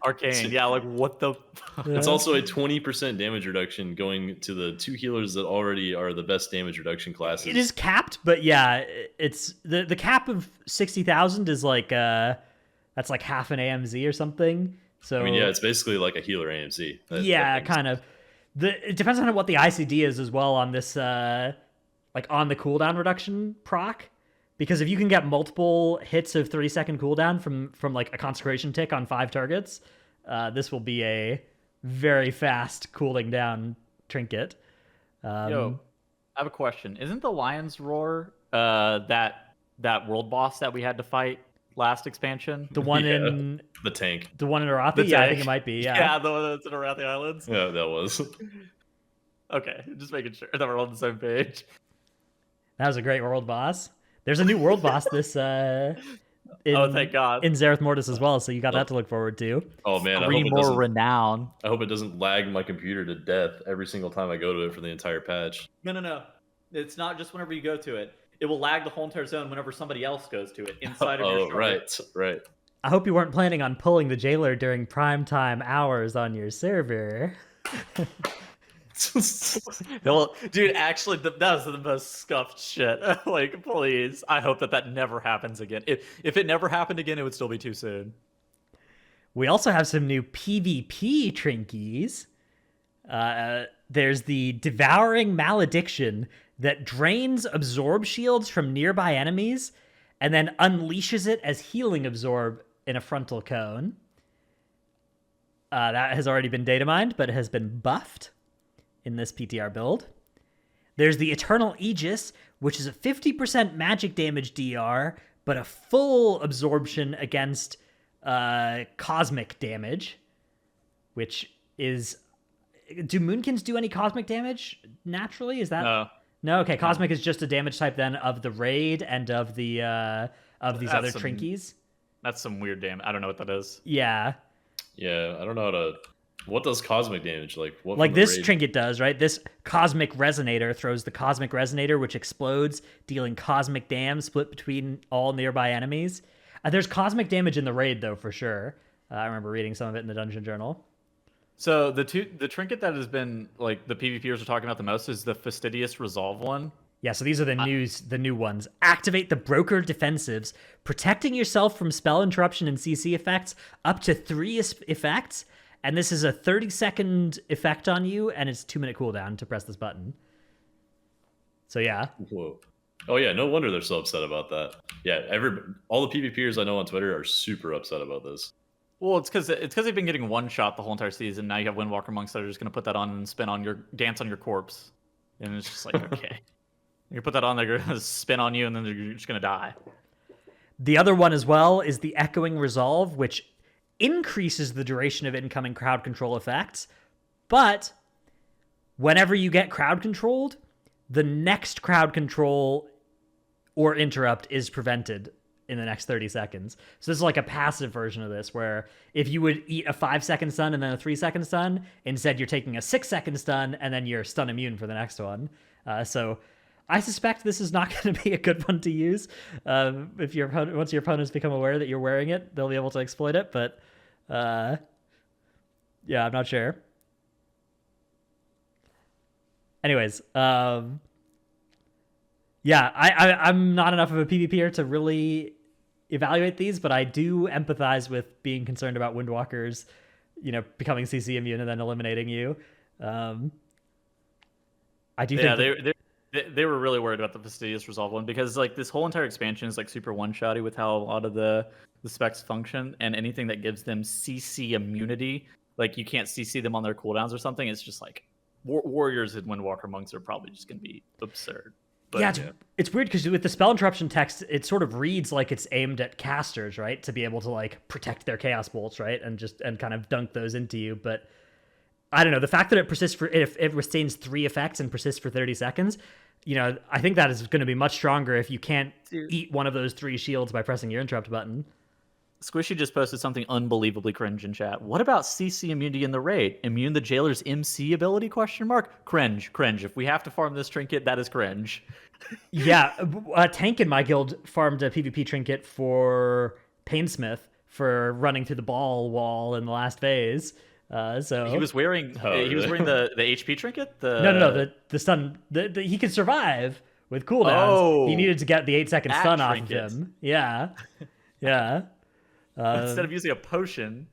Arcane, yeah, like what the? It's also a 20% damage reduction going to the 2 healers that already are the best damage reduction classes. It is capped, but yeah, it's the cap of 60,000 is like that's like half an AMZ or something. So I mean, yeah, it's basically like a healer AMC. Yeah, kind of. It depends on what the ICD is as well on this, like on the cooldown reduction proc. Because if you can get multiple hits of 30-second cooldown from like a consecration tick on 5 targets, this will be a very fast cooling down trinket. Yo, I have a question. Isn't the Lion's Roar that world boss that we had to fight last expansion? The one in the tank. The one in Arathi? Yeah, I think it might be. Yeah, yeah, the one that's in Arathi Islands. Yeah, that was. Okay, just making sure that we're on the same page. That was a great world boss. There's a new world boss this oh, thank God. in Zareth Mortis as well, so you got that to look forward to. Oh man, I Three hope it more doesn't, renown. I hope it doesn't lag my computer to death every single time I go to it for the entire patch. No. It's not just whenever you go to it. It will lag the whole entire zone whenever somebody else goes to it inside of your shard. right. I hope you weren't planning on pulling the jailer during prime time hours on your server. Well, dude, actually, that was the most scuffed shit. Like, please, I hope that never happens again. If it never happened again, it would still be too soon. We also have some new PvP trinkies. There's the Devouring Malediction that drains absorb shields from nearby enemies and then unleashes it as healing absorb in a frontal cone. That has already been data mined, but it has been buffed in this PTR build. There's the Eternal Aegis, which is a 50% magic damage DR, but a full absorption against cosmic damage, which is... Do Moonkins do any cosmic damage naturally? Is that... No, okay. Cosmic is just a damage type then of the raid and of the these other trinkies. That's some weird damage. I don't know what that is. Yeah. Yeah, I don't know how to... What does cosmic damage like? What like this trinket does, right? This cosmic resonator throws the cosmic resonator, which explodes, dealing cosmic damage split between all nearby enemies. There's cosmic damage in the raid, though, for sure. I remember reading some of it in the Dungeon Journal. So the trinket that has been like the PvPers are talking about the most is the Fastidious Resolve one. Yeah, so these are the new ones. Activate the Broker Defensives, protecting yourself from spell interruption and CC effects up to 3 effects. And this is a 30-second effect on you, and it's 2-minute cooldown to press this button. So yeah. Whoa. Oh yeah, no wonder they're so upset about that. Yeah, all the PvPers I know on Twitter are super upset about this. Well, it's because they've been getting one shot the whole entire season. Now you have Windwalker monks that are just going to put that on and dance on your corpse, and it's just like okay, you put that on, they're going to spin on you, and then you're just going to die. The other one as well is the Echoing Resolve, which increases the duration of incoming crowd control effects, but whenever you get crowd controlled, the next crowd control or interrupt is prevented in the next 30 seconds. So this is like a passive version of this, where if you would eat a 5-second stun and then a 3-second stun, instead you're taking a 6-second stun and then you're stun immune for the next one. So I suspect this is not going to be a good one to use. If once your opponents become aware that you're wearing it, they'll be able to exploit it. But yeah, I'm not sure. Anyways, yeah, I'm not enough of a PvPer to really evaluate these, but I do empathize with being concerned about Windwalkers, becoming CC immune and then eliminating you. I do think they were really worried about the Fastidious Resolve one, because like this whole entire expansion is like super one-shotty with how a lot of the specs function, and anything that gives them CC immunity, like you can't CC them on their cooldowns or something, it's just like warriors and Windwalker monks are probably just going to be absurd. But, yeah, it's weird because with the spell interruption text, it sort of reads like it's aimed at casters, right? To be able to like protect their chaos bolts, right? And kind of dunk those into you. But I don't know, the fact that it persists if it sustains 3 effects and persists for 30 seconds, I think that is going to be much stronger if you can't eat one of those 3 shields by pressing your interrupt button. Squishy just posted something unbelievably cringe in chat. What about CC immunity in the raid? Immune the jailer's MC ability? Question mark. Cringe. If we have to farm this trinket, that is cringe. Yeah, a tank in my guild farmed a PvP trinket for Painsmith for running through the ball wall in the last phase. So He was wearing the HP trinket. no, the stun. He could survive with cooldowns. Oh, He needed to get the 8-second stun off of trinket. him. Yeah, yeah. Instead of using a potion,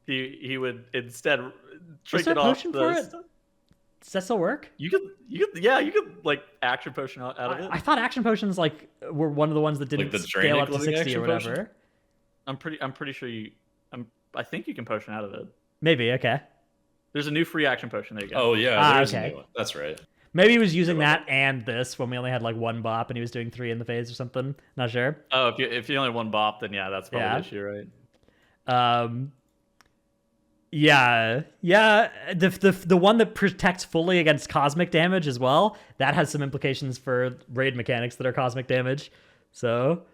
he would instead Is trinket there a off potion the for it? stun. Does that still work? You could like action potion out of it. I thought action potions like were one of the ones that didn't the scale up to Draining 60 or action whatever. potion? I'm pretty sure I think you can potion out of it. Maybe, okay. There's a new free action potion. There you go. Oh yeah, there's okay. a new one. That's right. Maybe he was using that and this when we only had like one bop and he was doing 3 in the phase or something. Not sure. Oh, if you only have one bop, then yeah, that's probably Yeah. the issue, right? Yeah. The one that protects fully against cosmic damage as well, that has some implications for raid mechanics that are cosmic damage. So,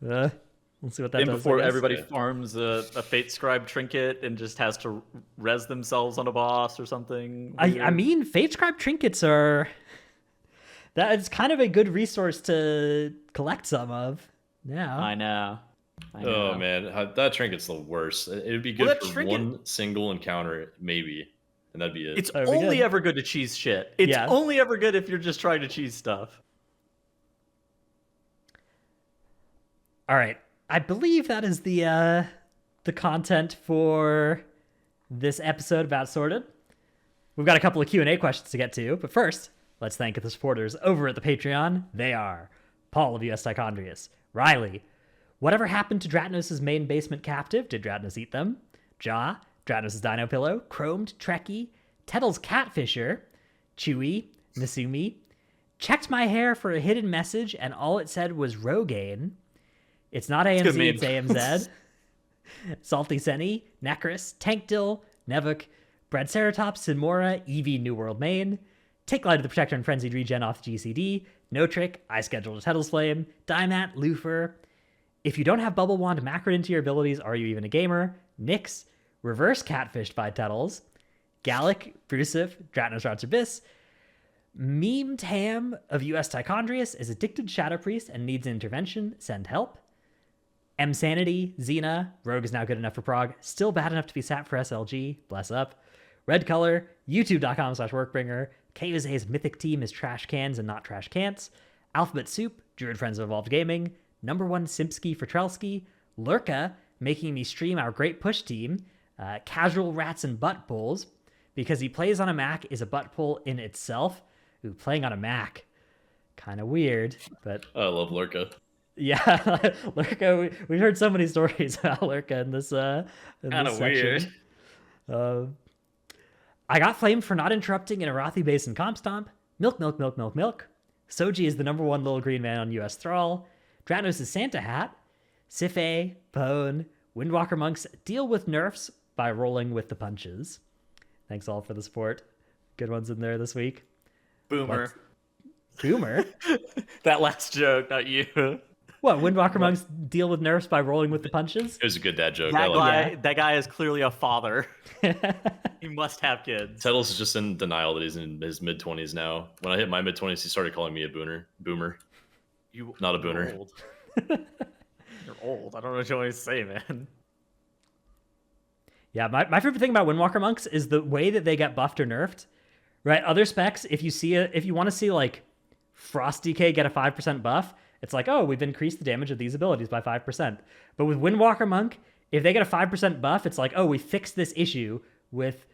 we'll see what that does. Before I guess. everybody farms a Fate Scribe trinket and just has to res themselves on a boss or something. I mean, Fate Scribe trinkets are... That's kind of a good resource to collect some of. Yeah. I know. Oh man, that trinket's the worst. It would be good Well, for one single encounter, maybe, and that'd be it. It's That'd be only good. ever good to cheese shit. It's Yeah. only ever good if you're just trying to cheese stuff. All right. I believe that is the content for this episode about Sorted. We've got a couple of Q&A questions to get to, but first, let's thank the supporters over at the Patreon. They are Paul of US Tichondrius, Riley, whatever happened to Dratnos' main basement captive? Did Dratnos eat them? Ja, Dratnos' dino pillow, Chromed Trekkie, Tettle's catfisher, Chewy, Nasumi, checked my hair for a hidden message and all it said was Rogaine. It's not good AMZ, meme. it's AMZ. Salty Senny, Necris, Tankdill, Nevuk, Bradceratops, Sinmora, Eevee, New World Main, Take Light of the Protector and Frenzied Regen off the GCD, No Trick, I Scheduled a Tettle's Flame, Dimat, Lufer. If you don't have Bubble Wand macroed into your abilities, are you even a gamer? Nyx, Reverse Catfished by Tettles, Gallic, Brusif, Dratnos Routes Abyss, Meme Tam of US Tichondrius is addicted to Shadow Priest and needs an intervention. Send help. M Sanity, Xena, Rogue is now good enough for Prog, still bad enough to be sat for SLG, bless up. Red Color, youtube.com/workbringer, Kayuze's mythic team is trash cans and not trash cants. Alphabet Soup, Druid Friends of Evolved Gaming, Number 1 Simpsky for Trelsky, Lurka, making me stream our great push team, Casual Rats and Butt Pulls, because he plays on a Mac is a butt pull in itself. Ooh, playing on a Mac. Kind of weird, but... I love Lurka. Yeah, Lurka, we've heard so many stories about Lurka in this Weird. I got flamed for not interrupting an Arathi Basin comp stomp. Milk. Soji is the number 1 little green man on US Thrall. Dratnos is Santa Hat. Sifei, Pone, Windwalker Monks deal with nerfs by rolling with the punches. Thanks all for the support. Good ones in there this week. Boomer. Boomer? That last joke, not you. What, Windwalker Monks deal with nerfs by rolling with the punches? It was a good dad joke. I That like guy, it. that guy is clearly a father. He must have kids. Tettles is just in denial that he's in his mid-20s now. When I hit my mid-20s, he started calling me a boomer. You Not a booner. You're old. You're old. I don't know what you want to say, man. Yeah, my favorite thing about Windwalker Monks is the way that they get buffed or nerfed. Right? Other specs, if you want to see like Frost DK get a 5% buff, it's like, oh, we've increased the damage of these abilities by 5%. But with Windwalker Monk, if they get a 5% buff, it's like, oh, we fixed this issue with,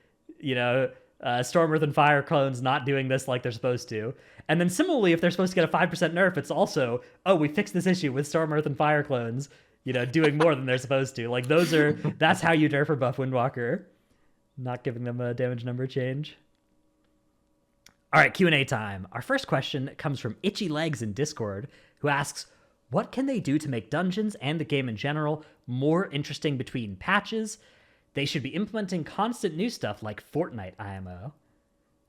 Storm, Earth, and Fire clones not doing this like they're supposed to. And then similarly, if they're supposed to get a 5% nerf, it's also, oh, we fixed this issue with Storm, Earth, and Fire clones, doing more than they're supposed to. Like, that's how you nerf or buff Windwalker. Not giving them a damage number change. All right, Q&A time. Our first question comes from Itchy Legs in Discord, who asks, what can they do to make dungeons and the game in general more interesting between patches? They should be implementing constant new stuff like Fortnite IMO.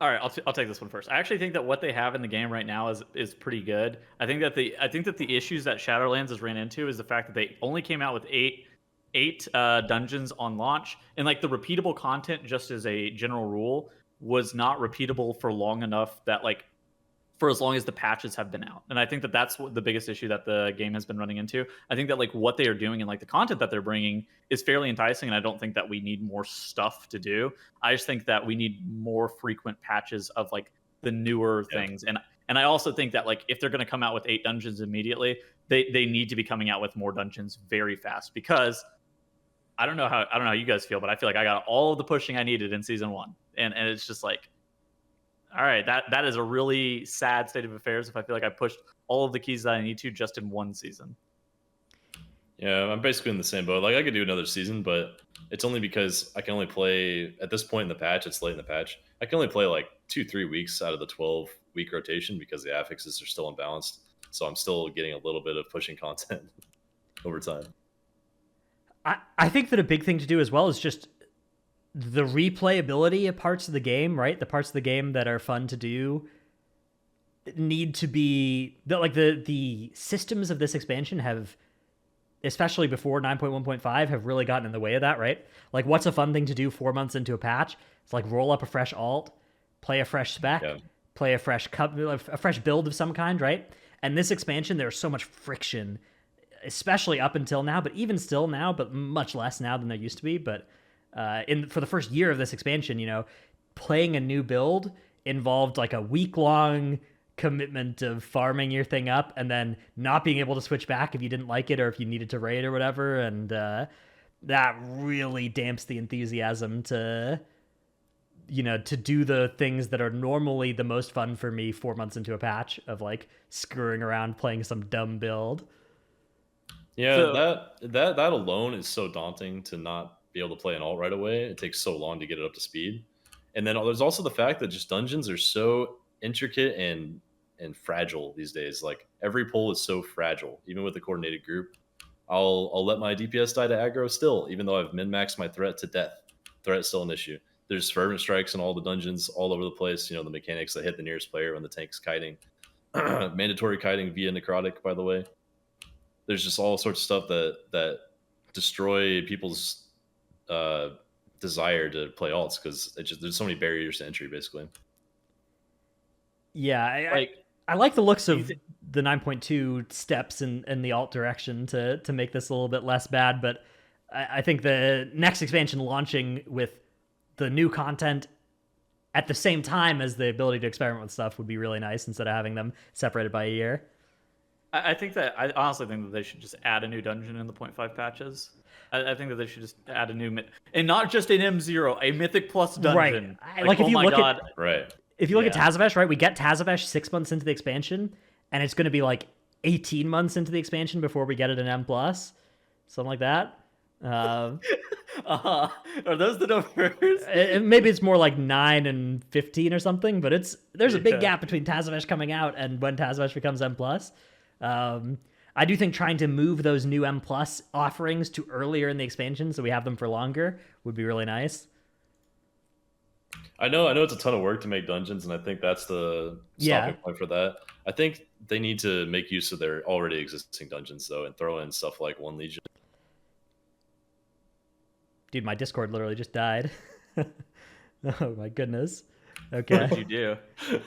All right, I'll take this one first. I actually think that what they have in the game right now is pretty good. I think that the issues that Shadowlands has ran into is the fact that they only came out with 8 8 dungeons on launch, and like the repeatable content, just as a general rule, was not repeatable for long enough that like for as long as the patches have been out. And I think that that's the biggest issue that the game has been running into. I think that like what they are doing and like the content that they're bringing is fairly enticing, and I don't think that we need more stuff to do. I just think that we need more frequent patches of like the newer things. And I also think that like if they're going to come out with 8 dungeons immediately, they need to be coming out with more dungeons very fast, because I don't know how you guys feel, but I feel like I got all of the pushing I needed in season 1. And it's just like, all right, that is a really sad state of affairs if I feel like I pushed all of the keys that I need to just in 1 season. Yeah, I'm basically in the same boat. Like, I could do another season, but it's only because I can only play at this point in the patch. It's late in the patch. I can only play like 2-3 weeks out of the 12-week rotation because the affixes are still unbalanced. So I'm still getting a little bit of pushing content over time. I think that a big thing to do as well is just the replayability of parts of the game, right? The parts of the game that are fun to do need to be like the systems of this expansion have, especially before 9.1.5, have really gotten in the way of that, right? Like, what's a fun thing to do 4 months into a patch? It's like roll up a fresh alt, play a fresh spec, play a fresh build of some kind, right? And this expansion, there's so much friction, especially up until now, but even still now, but much less now than there used to be. But for the first year of this expansion, you know, playing a new build involved like a week-long commitment of farming your thing up and then not being able to switch back if you didn't like it or if you needed to raid or whatever. And that really damps the enthusiasm to, you know, to do the things that are normally the most fun for me 4 months into a patch of like screwing around playing some dumb build. Yeah, that alone is so daunting to not be able to play an alt right away. It takes so long to get it up to speed. And then there's also the fact that just dungeons are so intricate and fragile these days. Like, every pull is so fragile, even with a coordinated group. I'll let my DPS die to aggro still, even though I've min-maxed my threat to death. Threat's still an issue. There's fervent strikes in all the dungeons all over the place. You know, the mechanics that hit the nearest player when the tank's kiting. Mandatory kiting via necrotic, by the way. There's just all sorts of stuff that destroy people's desire to play alts because there's so many barriers to entry, basically. Yeah, I like the looks of the 9.2 steps in the alt direction to make this a little bit less bad, but I think the next expansion launching with the new content at the same time as the ability to experiment with stuff would be really nice instead of having them separated by a year. I honestly think that they should just add a new dungeon in the 0.5 patches. I think that they should just add a new and not just an M0, a Mythic Plus dungeon. Right. Like if you look at right. If you look at Tazavesh, right, we get Tazavesh 6 months into the expansion, and it's going to be like 18 months into the expansion before we get it in M+, something like that. Are those the numbers? Maybe it's more like 9 and 15 or something, but there's a big gap between Tazavesh coming out and when Tazavesh becomes M+. I do think trying to move those new M+ offerings to earlier in the expansion so we have them for longer would be really nice. I know it's a ton of work to make dungeons, and I think that's the stopping point for that. I think they need to make use of their already existing dungeons, though, and throw in stuff like One Legion. Dude, my Discord literally just died. Oh my goodness. Okay. What did you do?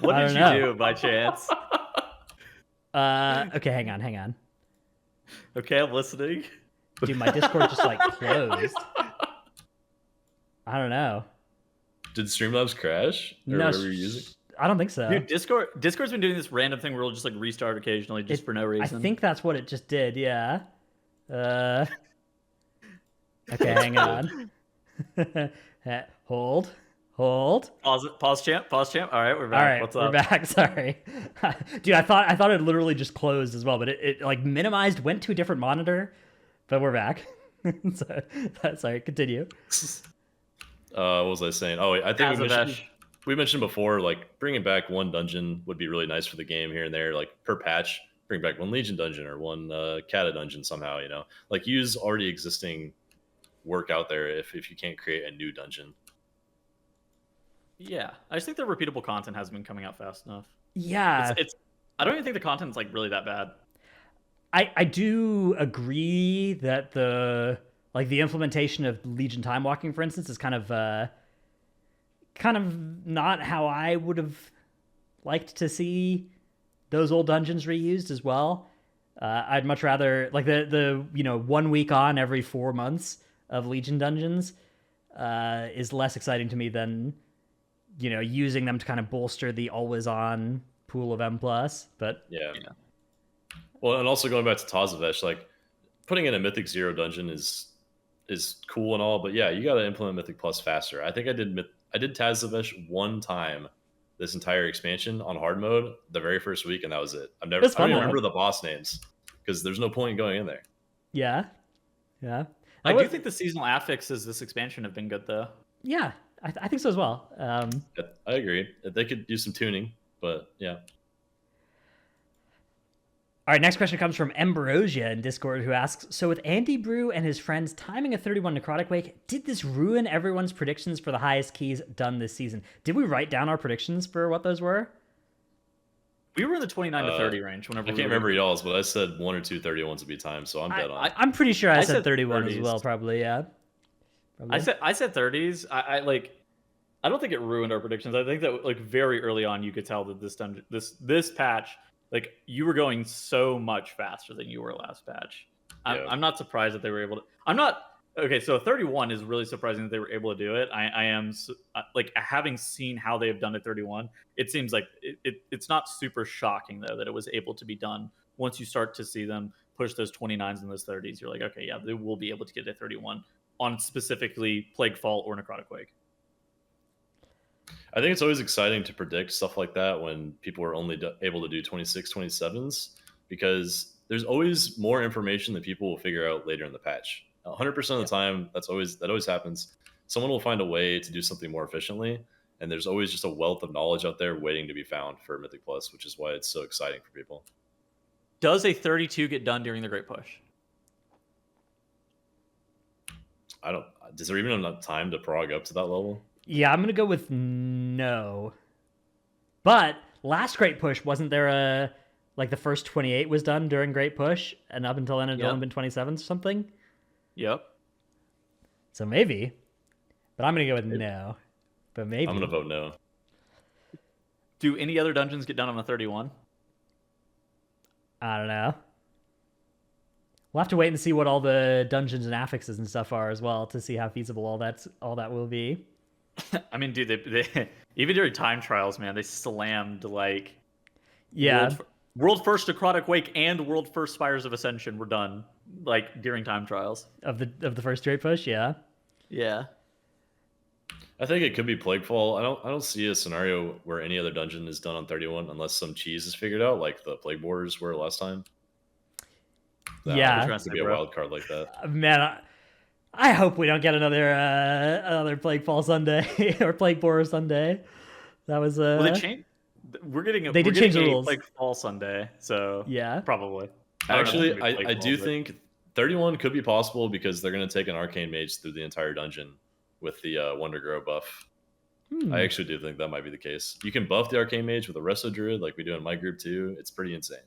What did you do by chance? Okay, hang on. Okay, I'm listening. Dude, my Discord just like closed. I don't know. Did Streamlabs crash? Or no, whatever you're using? I don't think so. Dude, Discord's been doing this random thing where it'll just like restart occasionally just for no reason. I think that's what it just did, yeah. Okay, hang on. Hold. Pause, champ. All right, we're back. All right, what's up? We're back. Sorry, dude. I thought it literally just closed as well, but it like minimized, went to a different monitor, but we're back. Sorry, continue. What was I saying? Oh, I think we mentioned before, like bringing back one dungeon would be really nice for the game here and there. Like per patch, bring back one Legion dungeon or one Kata dungeon somehow. You know, like use already existing work out there if you can't create a new dungeon. Yeah, I just think the repeatable content hasn't been coming out fast enough. Yeah, it's I don't even think the content's like really that bad. I do agree that the Like the implementation of Legion time walking, for instance, is kind of not how I would have liked to see those old dungeons reused as well. I'd much rather like the 1 week on every 4 months of Legion dungeons is less exciting to me than using them to kind of bolster the always on pool of M plus. But yeah. Well, and also going back to Tazavesh, like putting in a Mythic Zero dungeon is cool and all, but yeah, you got to implement Mythic Plus faster. I think I did Tazavesh one time this entire expansion on hard mode the very first week, and that was it. I don't even remember the boss names because there's no point in going in there. Yeah. I do think the seasonal affixes this expansion have been good though. Yeah, I think so as well. I agree. They could do some tuning, but yeah. All right, next question comes from Ambrosia in Discord, who asks, so with Andy Brew and his friends timing a 31 Necrotic Wake, did this ruin everyone's predictions for the highest keys done this season? Did we write down our predictions for what those were? We were in the 29 to 30 range. Whenever I can't remember y'all's, but I said 1 or 2 31s would be timed, so I'm dead on. I'm pretty sure I said 31 30s as well, probably, yeah. Probably. I said 30s. I don't think it ruined our predictions. I think that like very early on you could tell that this patch, like you were going so much faster than you were last patch. I'm not surprised that they were able to. Okay, so 31 is really surprising that they were able to do it. I am like having seen how they have done it 31. It seems like it's not super shocking though that it was able to be done. Once you start to see them push those 29s and those 30s, you're like, okay, yeah, they will be able to get to 31 on specifically Plaguefall or Necrotic Wake. I think it's always exciting to predict stuff like that when people are only able to do 26, 27s, because there's always more information that people will figure out later in the patch. 100% of the time, that always happens. Someone will find a way to do something more efficiently, and there's always just a wealth of knowledge out there waiting to be found for Mythic Plus, which is why it's so exciting for people. Does a 32 get done during the Great Push? Is there even enough time to prog up to that level? Yeah, I'm going to go with no. But last Great Push, wasn't there the first 28 was done during Great Push, and up until then it had only been 27s or something? Yep. So maybe. But I'm going to go with no. But maybe. I'm going to vote no. Do any other dungeons get done on a 31? I don't know. We'll have to wait and see what all the dungeons and affixes and stuff are as well to see how feasible all that will be. I mean, dude, they even during time trials, man, they slammed world first Necrotic Wake and world first Spires of Ascension were done during time trials of the first Great Push. Yeah. I think it could be Plaguefall. I don't see a scenario where any other dungeon is done on 31 unless some cheese is figured out, like the Plague Borders were last time. It could be a wild card like that. Man, I hope we don't get another Plaguefall Sunday or Plague Borer Sunday. That was well, they changed. They did change the rules. Plaguefall Sunday, so yeah, probably. Actually, I do think 31 could be possible because they're going to take an Arcane Mage through the entire dungeon with the Wonder Grow buff. I actually do think that might be the case. You can buff the Arcane Mage with a Resto Druid like we do in my group too. It's pretty insane.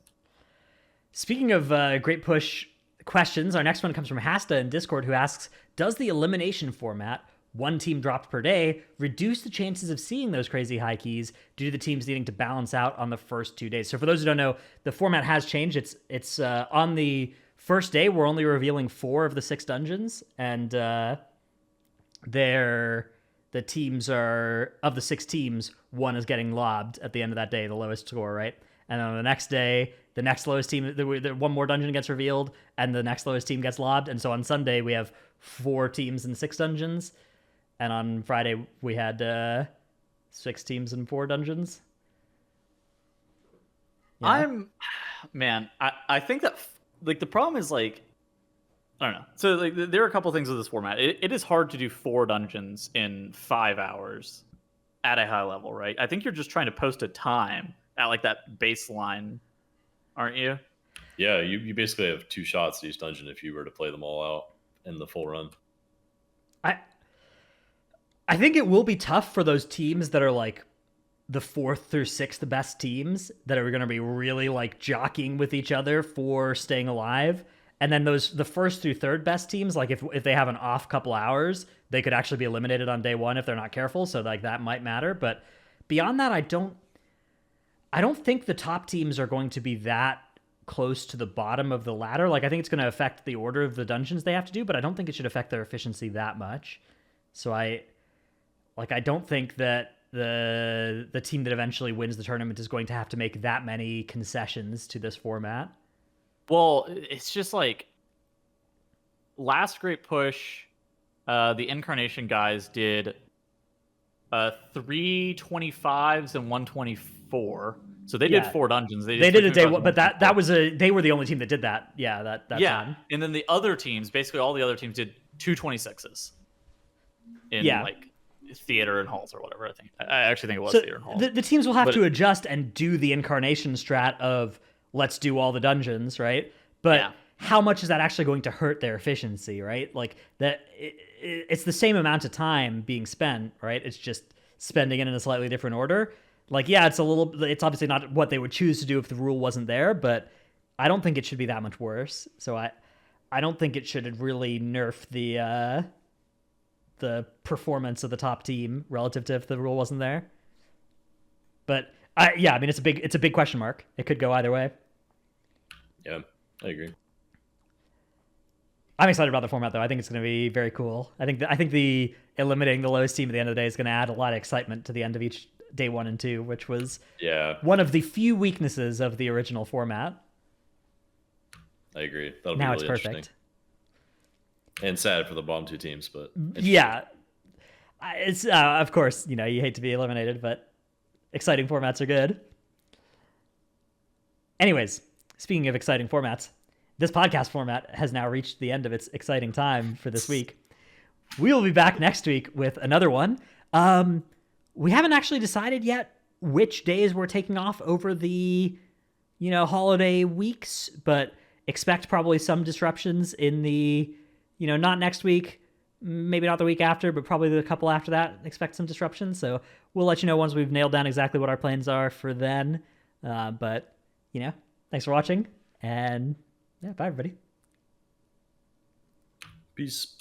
Speaking of Great Push questions, our next one comes from Hasta in Discord, who asks, does the elimination format, one team dropped per day, reduce the chances of seeing those crazy high keys due to the teams needing to balance out on the first 2 days? So for those who don't know, the format has changed. It's on the first day, we're only revealing 4 of the 6 dungeons, and the teams are, of the 6 teams, 1 is getting lobbed at the end of that day, the lowest score, right? And then on the next day, the next lowest team, one more dungeon gets revealed, and the next lowest team gets lobbed. And so on Sunday, we have 4 teams and 6 dungeons. And on Friday, we had 6 teams and 4 dungeons. Yeah. I think that, the problem is, I don't know. So, there are a couple things with this format. It is hard to do 4 dungeons in 5 hours at a high level, right? I think you're just trying to post a time at, that baseline, aren't you? Yeah, you basically have 2 shots at each dungeon if you were to play them all out in the full run. I think it will be tough for those teams that are the 4th through 6th the best teams that are going to be really jockeying with each other for staying alive. And then the first through third best teams, like if they have an off couple hours, they could actually be eliminated on day one if they're not careful. So like that might matter. But beyond that, I don't think the top teams are going to be that close to the bottom of the ladder. Like I think it's going to affect the order of the dungeons they have to do, but I don't think it should affect their efficiency that much. So I don't think that the team that eventually wins the tournament is going to have to make that many concessions to this format. Well, it's just like last Great Push, the Incarnation guys did 325s and 124. So they did 4 dungeons. They did a day one, but that was they were the only team that did that. Yeah, that time. And then the other teams, basically all the other teams did 226s in like theater and halls or whatever. I actually think it was theater and halls. The teams will have to adjust and do the Incarnation strat of let's do all the dungeons, right? But how much is that actually going to hurt their efficiency, right? Like that, it's the same amount of time being spent, right? It's just spending it in a slightly different order. Like, yeah, it's obviously not what they would choose to do if the rule wasn't there, but I don't think it should be that much worse. So I don't think it should really nerf the performance of the top team relative to if the rule wasn't there. But I mean, it's a big question mark. It could go either way. Yeah, I agree. I'm excited about the format, though. I think it's going to be very cool. I think the eliminating the lowest team at the end of the day is going to add a lot of excitement to the end of each day 1 and 2, which was one of the few weaknesses of the original format. I agree. That'll now be really it's perfect. And sad for the bottom 2 teams, but yeah, it's of course you hate to be eliminated, but exciting formats are good. Anyways, speaking of exciting formats, this podcast format has now reached the end of its exciting time for this week. We will be back next week with another one. We haven't actually decided yet which days we're taking off over the, holiday weeks, but expect probably some disruptions in the, not next week, maybe not the week after, but probably the couple after that. Expect some disruptions. So we'll let you know once we've nailed down exactly what our plans are for then. But, thanks for watching, and bye everybody. peace.